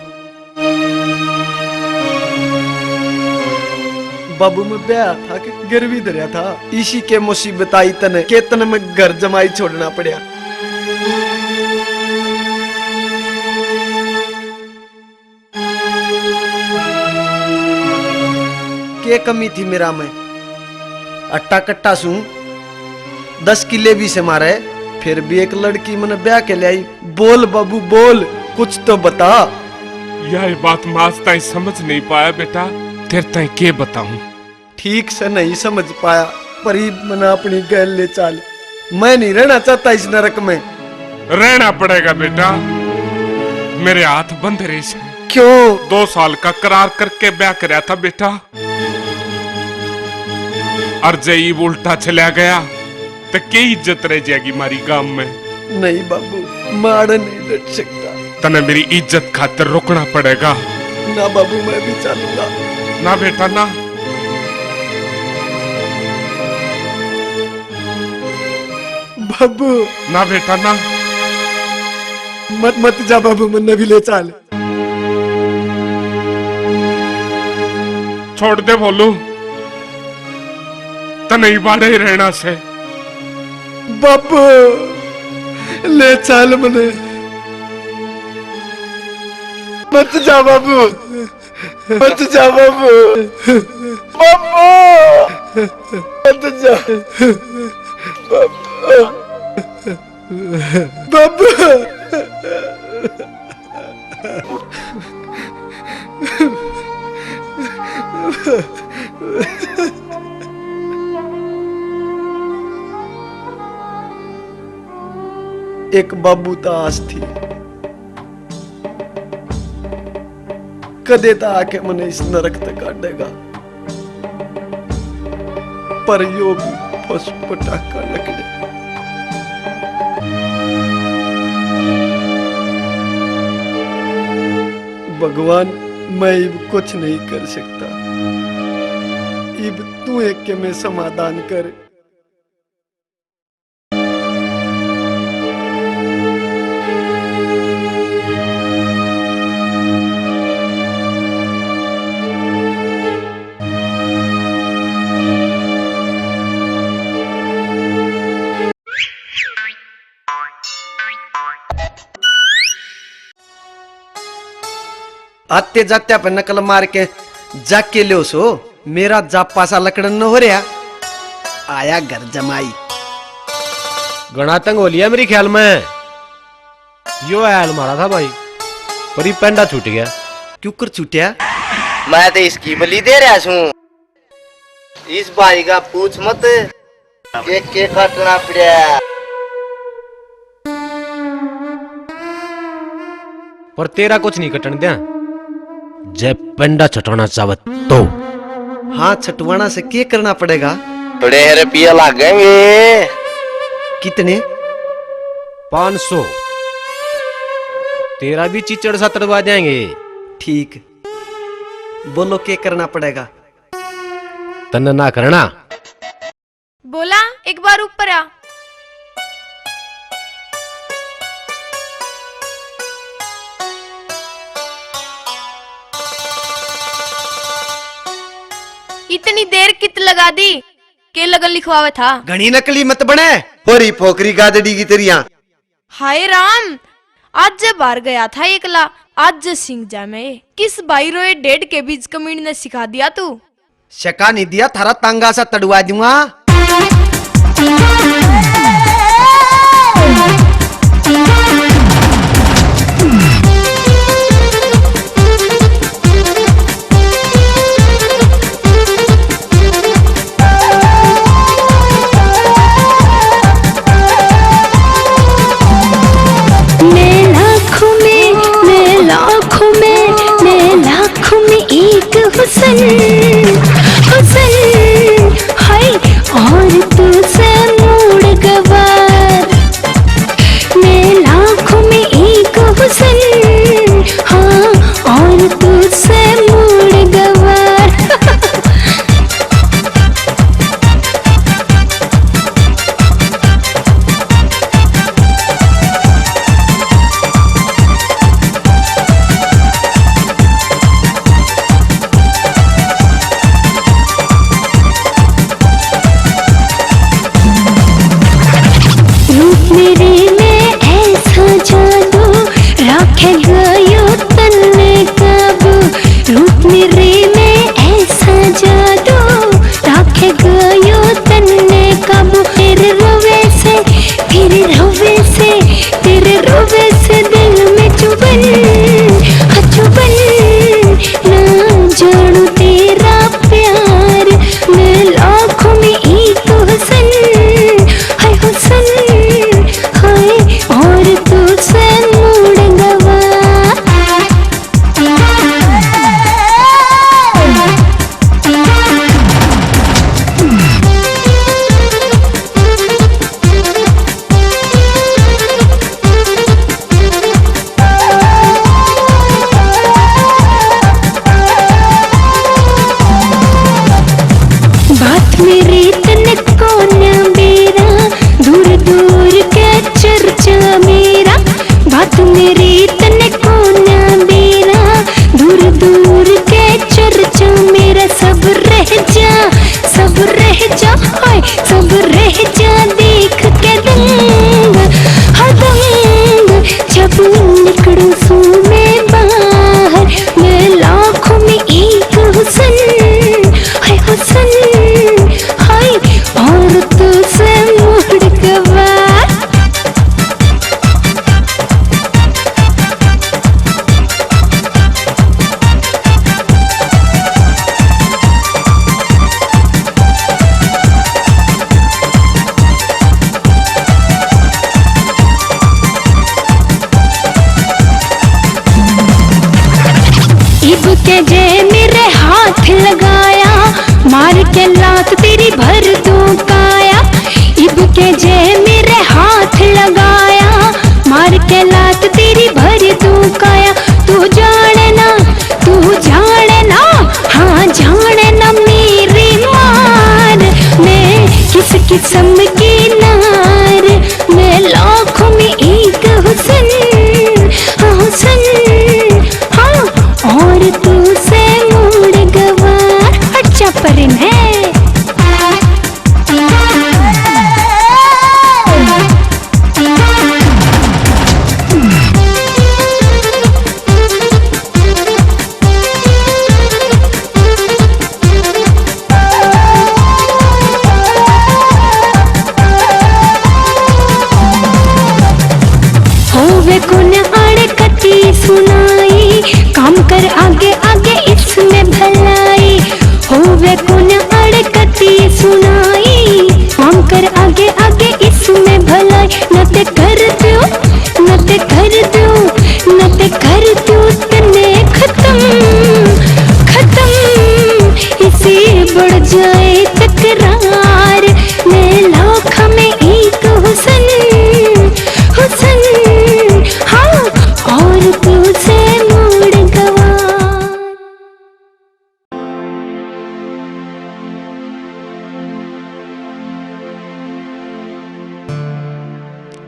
बाबू में ब्याह था कि गिरवी धरिया था, इसी के मुसीबत आई तने के तने में घर जमाई छोड़ना पड़ा। के कमी थी मेरा में? अट्टा कट्टा सू 10 किले भी से मारे, फिर भी एक लड़की मैंने ब्याह के ले आई। बोल बाबू बोल, कुछ तो बता। यह बात माज ताई समझ नहीं पाया बेटा, तेरे ताई के बताऊं? ठीक से नहीं समझ पाया, पर ही मैंने अपनी गैल ले चाल। मैं नहीं रहना चाहता इस नरक में। रहना पड़ेगा बेटा, मेरे हाथ बंद रहे से। क्यों? 2 साल का करार करके ब्याह कराया था बेटा, और जईब उल्टा चला गया तो क्या इज्जत रह जाएगी हमारी गांव में? नहीं बाबू, मार नहीं डट सकता। तने मेरी इज्जत खातिर रोकना पड़ेगा। ना बाबू, मैं भी चलूंगा। ना बेटा ना। बाबू ना बेटा ना। मत मत जा बाबू, मन भी ले चाल। छोड़ दे बोलू, तने बाड़े ही रहना से। बाबू ले चल मने, मत जा बाबू, मत जा बाबू, बाबू मत जा बाबू, एक बाबू ता आस थी, कदे ता आके मने इस नरक तक काटेगा, पर यो भी बस पटाखा लगने। भगवान मैं इब कुछ नहीं कर सकता, इब तू एक के में समाधान कर। आते जात्या पे नकल मार के जाके लो सो, मेरा जापा सा लकड़न न हो रहा। आया घर जमाई गणा तंग हो लिया मेरी ख्याल में। यो ऐल मारा था भाई, पर ये पेंडा छूट गया। क्यों कर छूटिया? मैं तो इसकी बलि दे रहा हूँ, इस भाई का पूछ मत के काटना पड़ा। पर तेरा कुछ नहीं कटन दिया, जब पेंडा छटाना चाहत तो। हाँ छटवाना से क्या करना पड़ेगा? थोड़े रुपये लगेंगे। कितने? 500। तेरा भी चिचड़ सा तड़वा देंगे। ठीक, बोलो क्या करना पड़ेगा? तन्ना ना करना। बोला एक बार ऊपर आ। इतनी देर कित लगा दी? के लगन लिखवावे था? घनी नकली मत बने, होरी पोखरी गादड़ी की तेरिया। हाय राम, आज बाहर गया था एकला, आज सिंह जा में किस भाई रोए 1.5 के बीच कमीन ने सिखा दिया तू? शका नहीं दिया, थारा तांगा सा तड़वा दूंगा। हुसन हुसन हाय, और तुझसे मूड गवार, मैं लाखों में एक हुसन, हाँ और तुझसे मूड गवार। मेरे में ऐसा जादू रखे गयो तन्ने काबू, रूप मेरे में ऐसा जादू रखे गयो तन्ने काबू। तेरे रोवे से तेरे रोवे से तेरे रोवे से दिल में चुभन चुभन, ना जानू तेरा प्यार, मैं लाखों में एक हुसन, हाय हुसन हाय। के जे मेरे हाथ लगाया, मार के लात तेरी भर दूं काया। इब के जे मेरे हाथ लगाया, मार के लात तेरी भर दूं काया। तू जाने ना, हाँ जाने ना मेरी मार, मैं किस किस्म की नार, मैं लाखों में एक हुस्न, हाँ और तू से मोड़ गवार। अच्छा परिन है। सुनाई काम कर आगे आगे इसमें भलाई, होवे कौन अड़कती सुनाई काम कर आगे आगे इसमें भलाई। न ते कर दूं तने खत्म, इसी बढ़ जाए तकरार, मैं लाख में एक हुस्न, हाँ और तू से मोड़ गवार।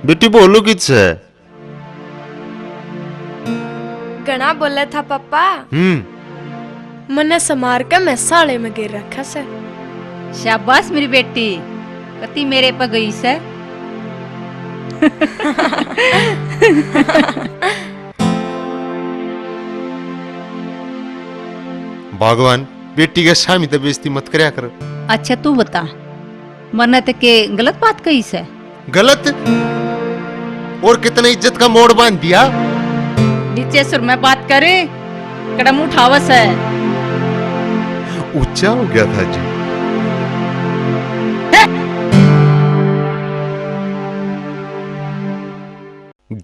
बेटी बोलो किससे? घना बोला था पापा। मने समार के मैं साले में गिर रखा से। शाबाश मेरी बेटी, कति मेरे पर गई से। भगवान बेटी के सामने तो बेइज्जती मत करया कर। अच्छा तू बता, मरने तक के गलत बात कही से? गलत? और कितना इज्जत का मोड़ बांध दिया। नीचे सुर में बात करे, कदम उठावस है। ऊंचा हो गया था जी।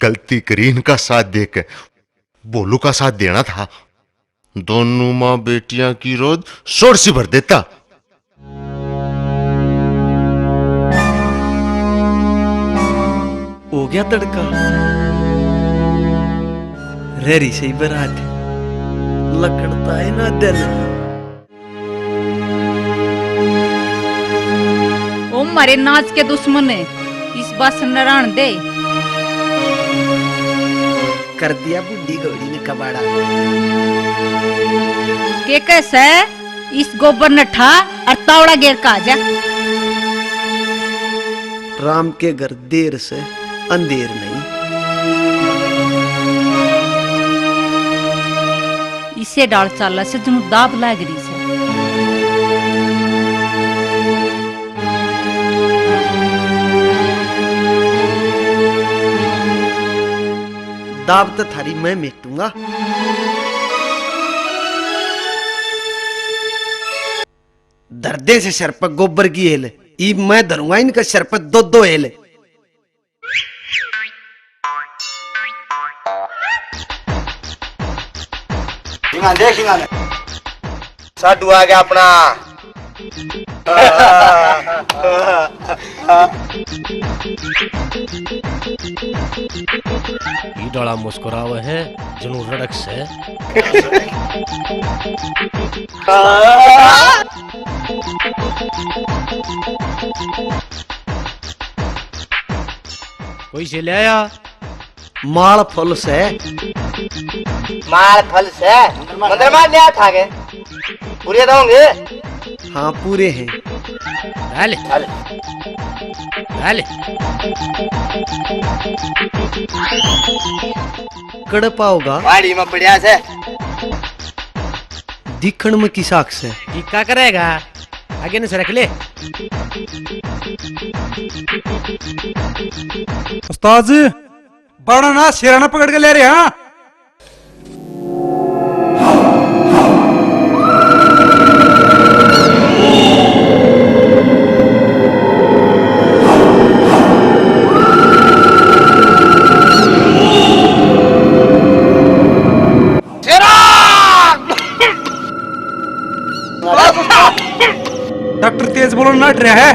गलती करी इनका साथ देकर बोलू का साथ देना था। दोनों माँ बेटियां की रोज शोर सी भर देता। हो गया तड़का, रेरी से ही बरात लकड़ता है ना दिल। ओ मारे नाच के दुश्मन है, इस बात से नारायण दे। कर दिया बुढ़ी गौड़ी ने कबाड़ा। के कैसे इस गोबर नठा और तावड़ा गेर का जा। राम के घर देर से अंधेर नहीं। इसे डाल चाला से जनु दाब लाग रही से। दाब तो थारी मैं मिटूंगा। दर्दे से सर पर गोबर की हेल, ई मैं धरूंगा इनका सर पर दो दो हेल। देखिए साडू आ गया अपना। डाला मुस्कुरावे है जनू रड़क से। कोई से ले आया? माल फल से। माल फल से मंदिर में लिया था के पूरे दोगे? हाँ पूरे हैं। आले आले कड़पा होगा वाड़ी में पड़िया से दिखण में की साख से। क्या करेगा आगे न सरक ले। उस्ताद जी बड़ा ना शेराना पकड़ के ले रहे हैं। काट रहा है।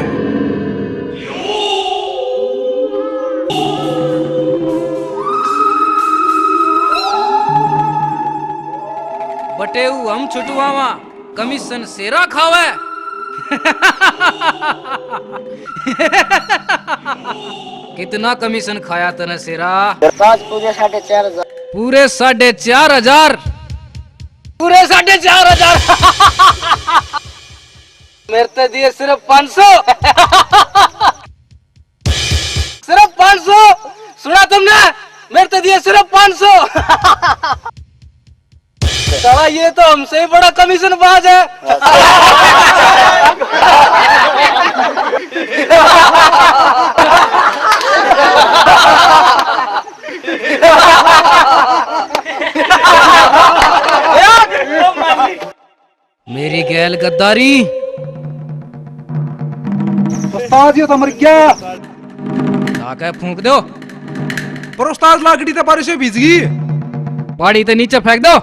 बटेऊ हम छुटवावा कमीशन सेरा खावे। कितना कमीशन खाया तने सेरा? पूरे 4,500। पूरे 4,500। पूरे 4,500। मेरे तो दिए सिर्फ 500। सिर्फ 500। सुना तुमने? मेरे तो दिए सिर्फ 500। साला ये तो हमसे ही बड़ा कमीशन बाज है। मेरी गैल गद्दारी। उस्ताद ये तो मर गया। लाके फूंक दो। पर उस्ताद लाकड़ी तो बारिश में भीज गई। पानी तो नीचे फेंक दो।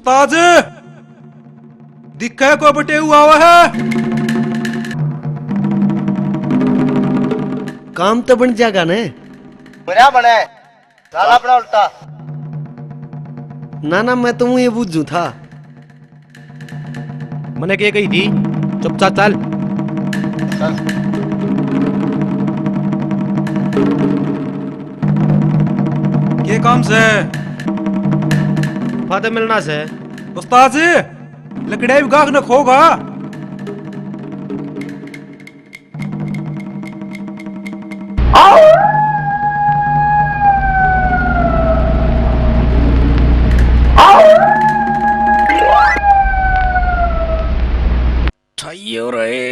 ताज दिखा को बटे हुआ है। काम तो बन जाएगा ने। बुरा बने साला अपना उल्टा। ना मैं तो ये बुझू था। मैंने क्या कही थी? चुपचाप चल। ये काम से फादर मिलना से उस्ताद जी लकड़िया भी गाख न खोगा। ठाइयो रहे।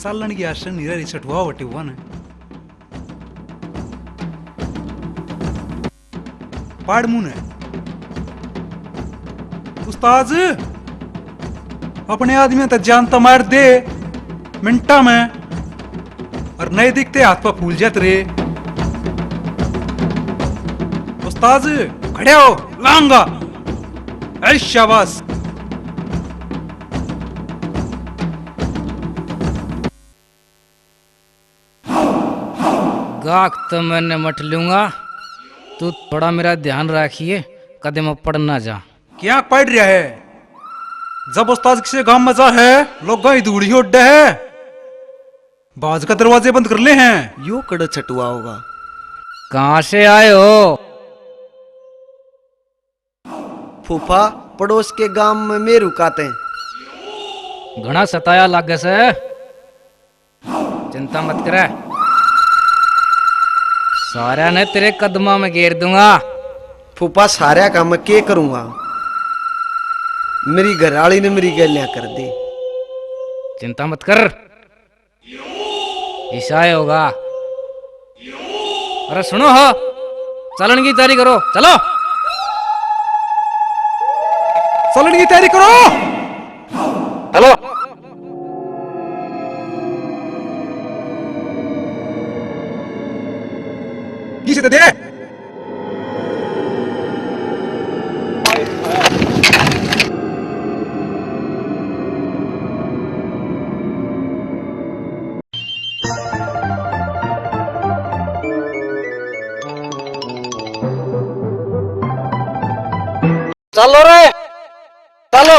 चालन की आशन नीरा रिसट हुआ वटे हुआ ने। पाड़ मुंह ने उस्ताद अपने आदमी तो जानता मार दे मिनटा में और नहीं दिखते हाथ पर फूल जाते रे। उस्ताद खड़े हो लांगा। ऐ शाबाश। गाक तो मैंने मट लूंगा। तू थोड़ा मेरा ध्यान रखिए कदम में पड़ ना जा। क्या पड़ रहा है? जब उस्ताद किसी गांव में जा है लोग गाय दूड़ी उड्डे है। बाज का दरवाजे बंद कर ले हैं। यो कड़ा छटुआ होगा। कहाँ से आए हो? फूफा पड़ोस के गांव में मेरू काते। घना सताया लागे से। चिंता मत करे। सारा ने तेरे कदमा में घेर दूंगा। फूफा सारा काम मैं के करूंगा? मेरी घरवाली ने मेरी गलियां कर दी। चिंता मत कर। ईसाई होगा। अरे सुनो हो, चलन की तैयारी करो। चलो चलन की तैयारी करो। चलो। किसे दे? चलो रे चलो।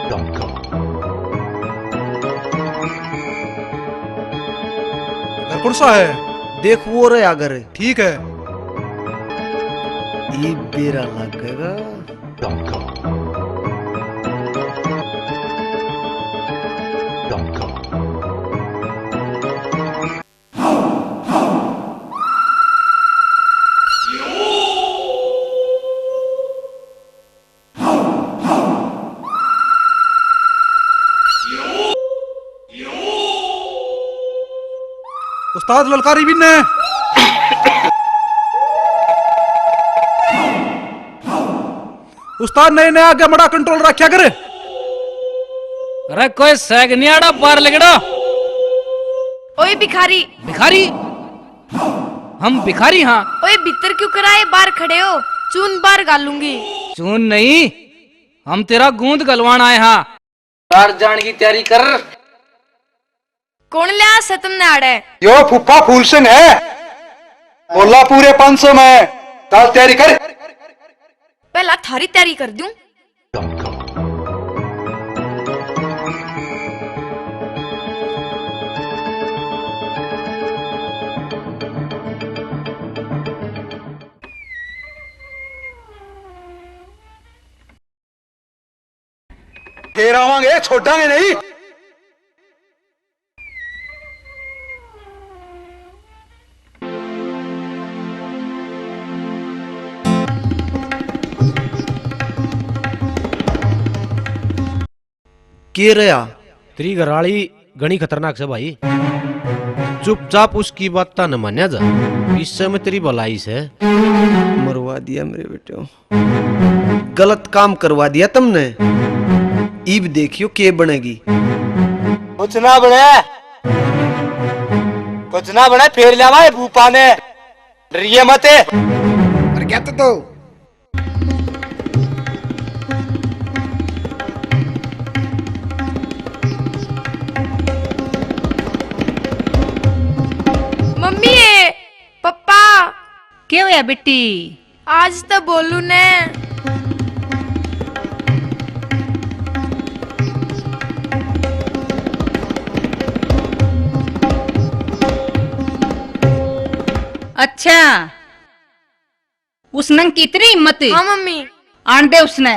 घर कौन सा है? देख वो रहे अगर ठीक है। ये बेरा लगेगा। उस्ताद ललकारी भी ने। उस्ताद नए नए आगे बड़ा कंट्रोल रखा करे। अरे कोई सैग नहीं आड़ा पार लगड़ा। ओए भिखारी। भिखारी? हम भिखारी? हाँ। ओए भीतर क्यों कराए, बाहर खड़े हो? चून बाहर गालूंगी। चून नहीं, हम तेरा गूंद गलवान आए हाँ। बाहर जाने की तैयारी कर। कौन लिया से तुमने आड़े? यो फुफ्फा फूल सिंह है, बोला पूरे 500 में। चल तैयारी कर। पहला थारी तैयारी कर दूं। फिर आवांगे, छोड़ांगे नहीं। के रहा? तेरी घरवाली घनी खतरनाक से भाई। चुपचाप उसकी बात ता न मान्या जा, इससे में तेरी भलाई से। मरवा दिया मेरे बेटे, गलत काम करवा दिया तुमने। इब देखियो के बनेगी। कुछ ना बने, कुछ ना बने। फेर लिया भूपा ने, डरिए मत। अरे क्या तो मम्मी पप्पा क्या होया बेटी? आज तो बोलू ने। अच्छा, उसने कितनी हिम्मत? हाँ मम्मी। आन दे उसने।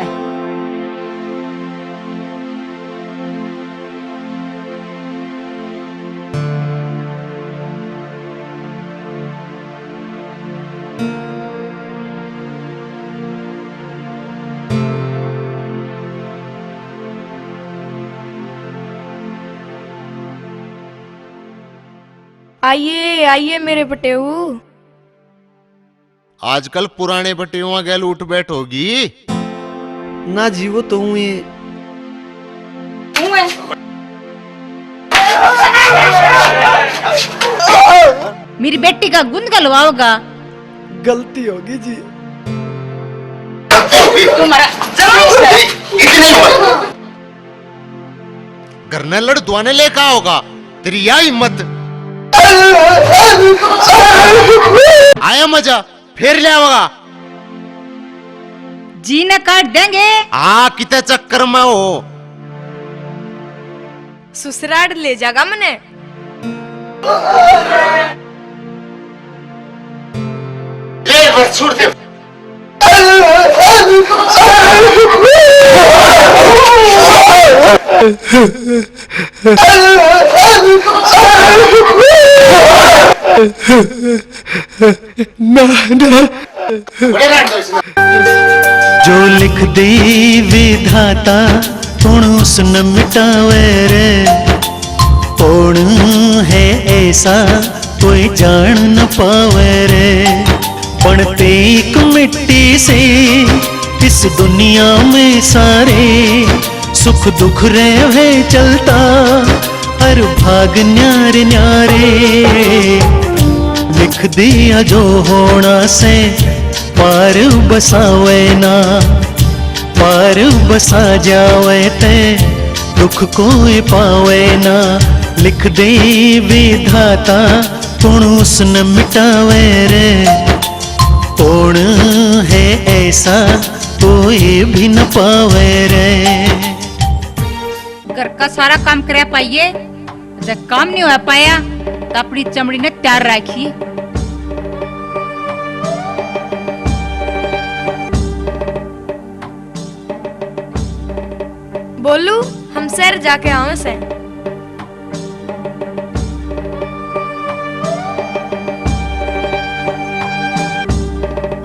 आइए आइए मेरे बटेऊ। आजकल पुराने बटेुआ गैल उठ बैठ होगी ना जीवो तो हूँ ये। मेरी बेटी का गुंद गलवाओगा। गलती होगी जी। घर ने लड़दुआने लेका होगा, तेरी या हिम्मत। आया मजा, फिर ले आवागा। जी न काट देंगे। हाँ कितने चक्कर में हो। ससुराल ले जागा मने। छोड़ दे। जो लिख दी विधाता कौन उसने मिटावे रे। कौन है ऐसा कोई जान न पावे रे। बनते एक मिट्टी से इस दुनिया में सारे सुख दुख रहे चलता हर भाग न्यारे न्यारे। लिख दिया जो होना से पार बसावे ना, पार बसा जावे ते दुख कोई पावे ना। लिख दे विधाता कौन उसने मिटावे रे। कौन है ऐसा कोई भी न पावे रे। घर का सारा काम कर पाइए, जब काम नहीं हो पाया तो अपनी चमड़ी ने तैयार रखी। बोलू हम शहर जाके आवे से।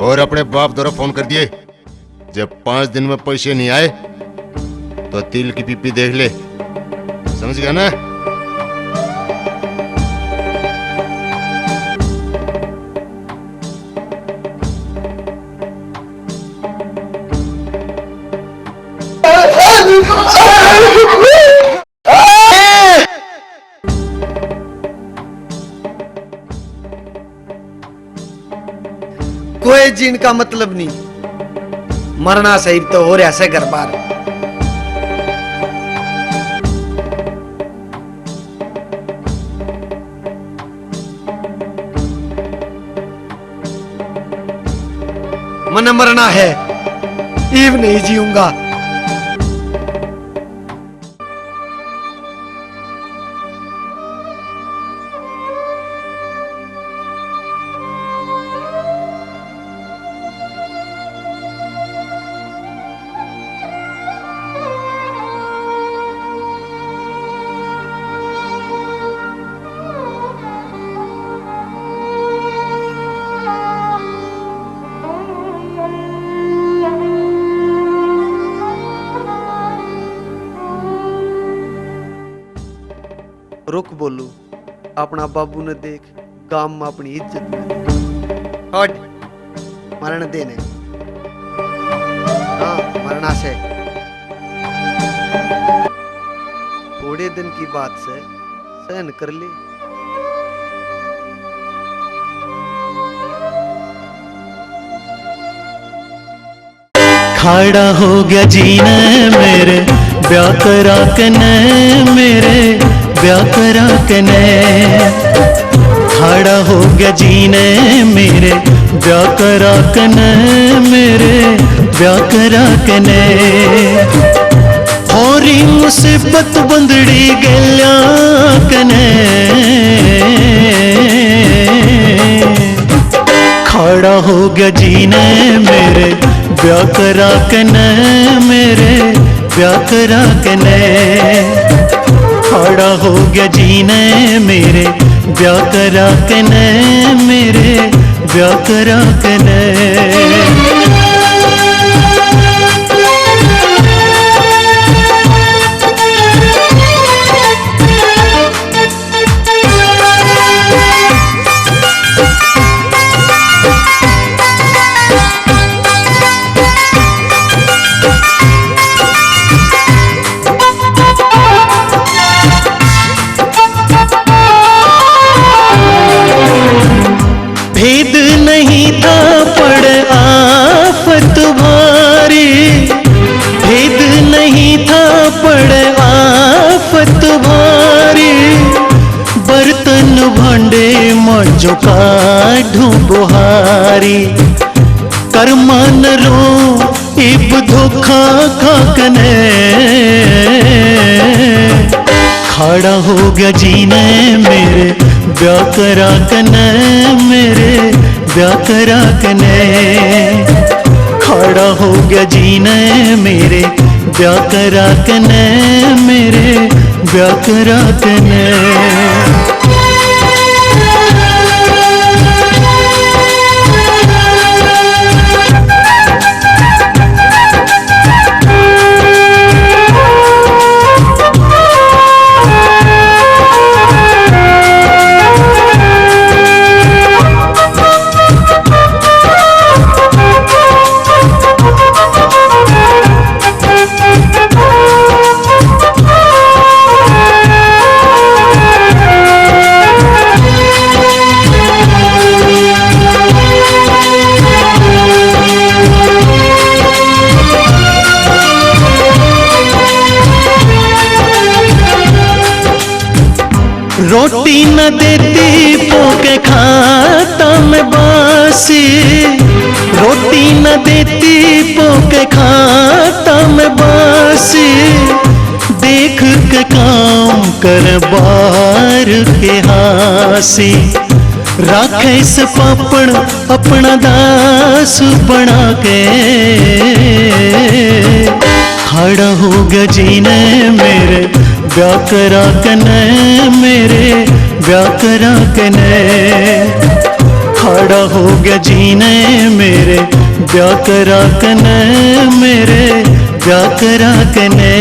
और अपने बाप द्वारा फोन कर दिए, जब 5 दिन में पैसे नहीं आए तो तिल की पीपी देख ले, समझ गया ना? कोई जीन का मतलब नहीं, मरना सही तो हो रहा है घर बार। मन मरना है, ईव नहीं जीऊंगा। रुक बोलू, अपना बाबू ने देख गांव में अपनी इज्जत में हट मरण देने। हाँ मरना से थोड़े दिन की बात से सहन कर ले। खड़ा हो गया जीने मेरे ब्याह करा कने, मेरे ब्याह करा कने। खड़ा हो गया जीने मेरे ब्याह करा कने, मेरे ब्याह करा कने। होरी मुसीबत बंदड़ी गल्या कने, खड़ा हो गया जीने मेरे ब्याह करा कने, मेरे ब्याह करा कने। खड़ा हो गया जीने मेरे ब्याह करा कने, मेरे ब्याह करा कने। भेद नहीं था पड़ आफत भारी, भेद नहीं था पड़ आफत भारी। बर्तन भांडे मौजो काढ़ू बुहारी, कर मान रो इब धोखा खाकने। खड़ा हो गया जीने मेरे ब्याह करा कने, मेरे ब्याह करा कने। खड़ा हो गया जीने मेरे ब्याह करा कने, मेरे ब्याह करा कने। रोटी न देती पोके खाता में बासी, रोटी न देती पोके खाता में बासी। देख के काम कर बार के हासी, राखे इस पापण अपना दास बना के। खड़ा हो गया जीने मेरे ब्याह करा कने, मेरे ब्याह करा कने। खड़ा हो गया जीने मेरे ब्याह करा कने, मेरे ब्याह करा कने।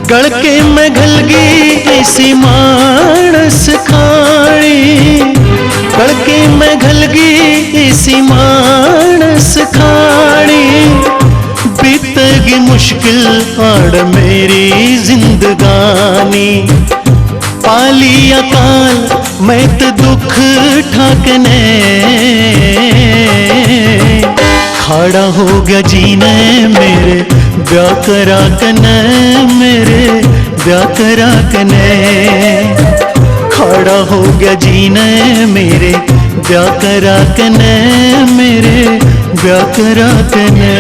गड़के में घलगी ऐसी मानस खाड़ी, गड़के में घलगी ऐसी मानस खाड़ी। बीतेगी मुश्किल आड़ मेरी जिंदगानी, पाली अकाल मैं तो दुख ठाकने। खड़ा हो गया जीने मेरे ब्याह करा कने, मेरे ब्याह करा कने। खड़ा हो गया जीने मेरे ब्याह करा कने, मेरे ब्याह करा कने।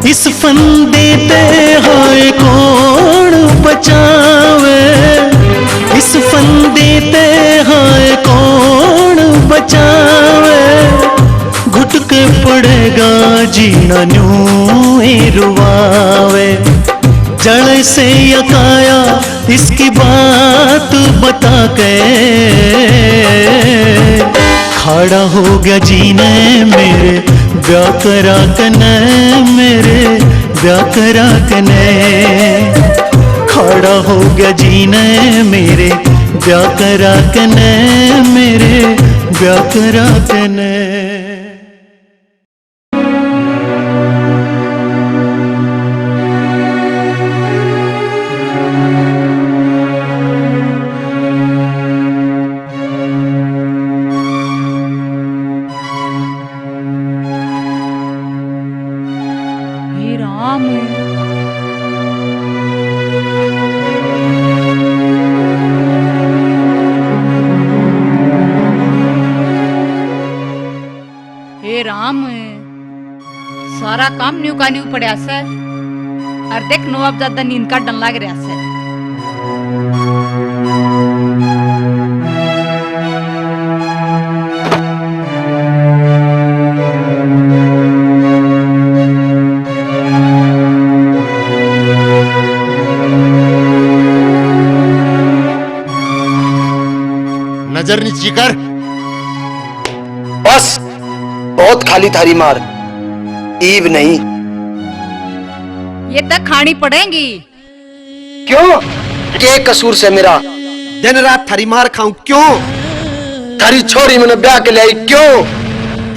इस फंदे ते हाय कौन बचावे, इस फंदे ते हाय कौन बचावे। घुट के पड़ेगा जीना न्यू ही रुवावे। जड़ से यकाया इसकी बात बता के। खड़ा हो गया जीने मेरे ब्याह करा कने, मेरे ब्याह करा कने। खड़ा हो गया जीने मेरे ब्याह करा कने, मेरे ब्याह करा कने। सारा काम न्यू का न्यू पड़ा से, और देख नो अब ज्यादा नींद का डन लग रहा से। नजर नीची कर। बस बहुत खाली थारी मार, ईब नहीं। ये तक खानी पड़ेगी। क्यों? के कसूर से मेरा दिन रात थारी मार खाऊं क्यों? थारी छोरी मैंने ब्याह के लिए क्यों?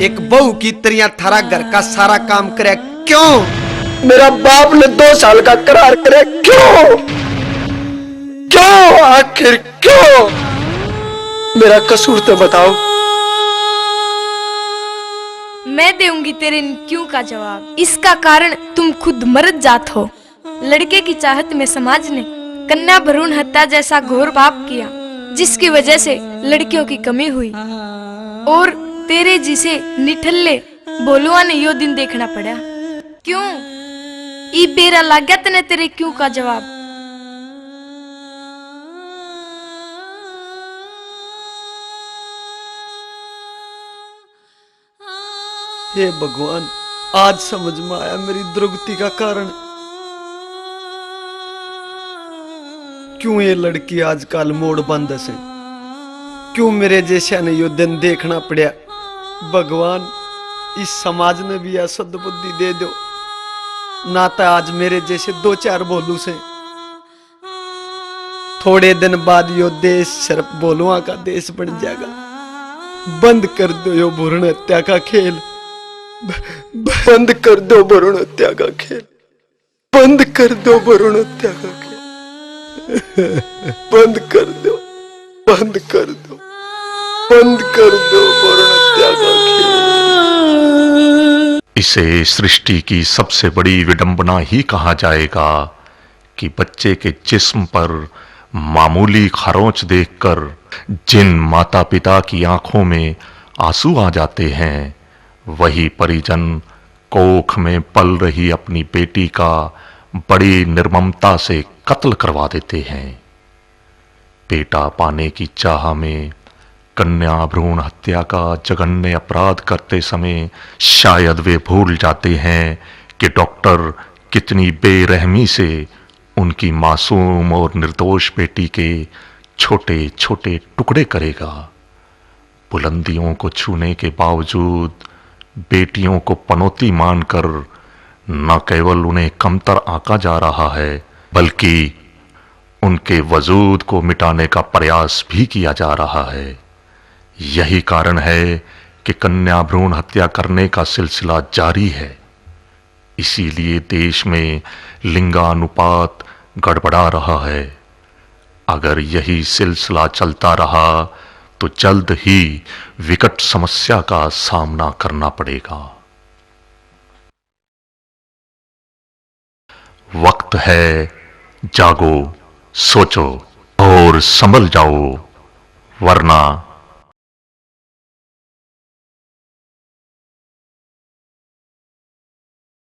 एक बहू की तरिया थारा घर का सारा काम करे क्यों? मेरा बाप ने 2 साल का करार करे क्यों? क्यों आखिर क्यों? मेरा कसूर तो बताओ। मैं दूंगी तेरे इन क्यों का जवाब। इसका कारण तुम खुद मर जात हो। लड़के की चाहत में समाज ने कन्या भ्रूण हत्या जैसा घोर पाप किया, जिसकी वजह से लड़कियों की कमी हुई और तेरे जिसे निठल्ले बोलुआ ने यो दिन देखना पड़ा। क्यों? ई बेरा लाग्या तने तेरे क्यों का जवाब। हे भगवान, आज समझ में आया मेरी दुर्गति का कारण। क्यों ये लड़की आजकल मोड़ बंद से, क्यों मेरे जैसा ने यो दिन देखना पड़ा। भगवान, इस समाज ने भी अशुद्ध बुद्धि दे दो, ना तो आज मेरे जैसे 2-4 बोलू से। थोड़े दिन बाद यो देश सिर्फ बोलुआ का देश बन जाएगा। बंद कर दो यो भ्रूण हत्या का खेल, बंद कर दो भ्रूण हत्या का खेल, बंद कर दो भ्रूण हत्या का खेल, बंद कर दो, बंद कर दो, बंद कर दो भ्रूण हत्या का खेल। इसे सृष्टि की सबसे बड़ी विडंबना ही कहा जाएगा कि बच्चे के जिस्म पर मामूली खरोंच देखकर जिन माता पिता की आंखों में आंसू आ जाते हैं, वही परिजन कोख में पल रही अपनी बेटी का बड़ी निर्ममता से कत्ल करवा देते हैं। बेटा पाने की चाह में कन्या भ्रूण हत्या का जघन्य अपराध करते समय शायद वे भूल जाते हैं कि डॉक्टर कितनी बेरहमी से उनकी मासूम और निर्दोष बेटी के छोटे छोटे टुकड़े करेगा। बुलंदियों को छूने के बावजूद बेटियों को पनौती मानकर न केवल उन्हें कमतर आंका जा रहा है, बल्कि उनके वजूद को मिटाने का प्रयास भी किया जा रहा है। यही कारण है कि कन्या भ्रूण हत्या करने का सिलसिला जारी है। इसीलिए देश में लिंगानुपात गड़बड़ा रहा है। अगर यही सिलसिला चलता रहा तो जल्द ही विकट समस्या का सामना करना पड़ेगा। वक्त है, जागो, सोचो और संभल जाओ, वरना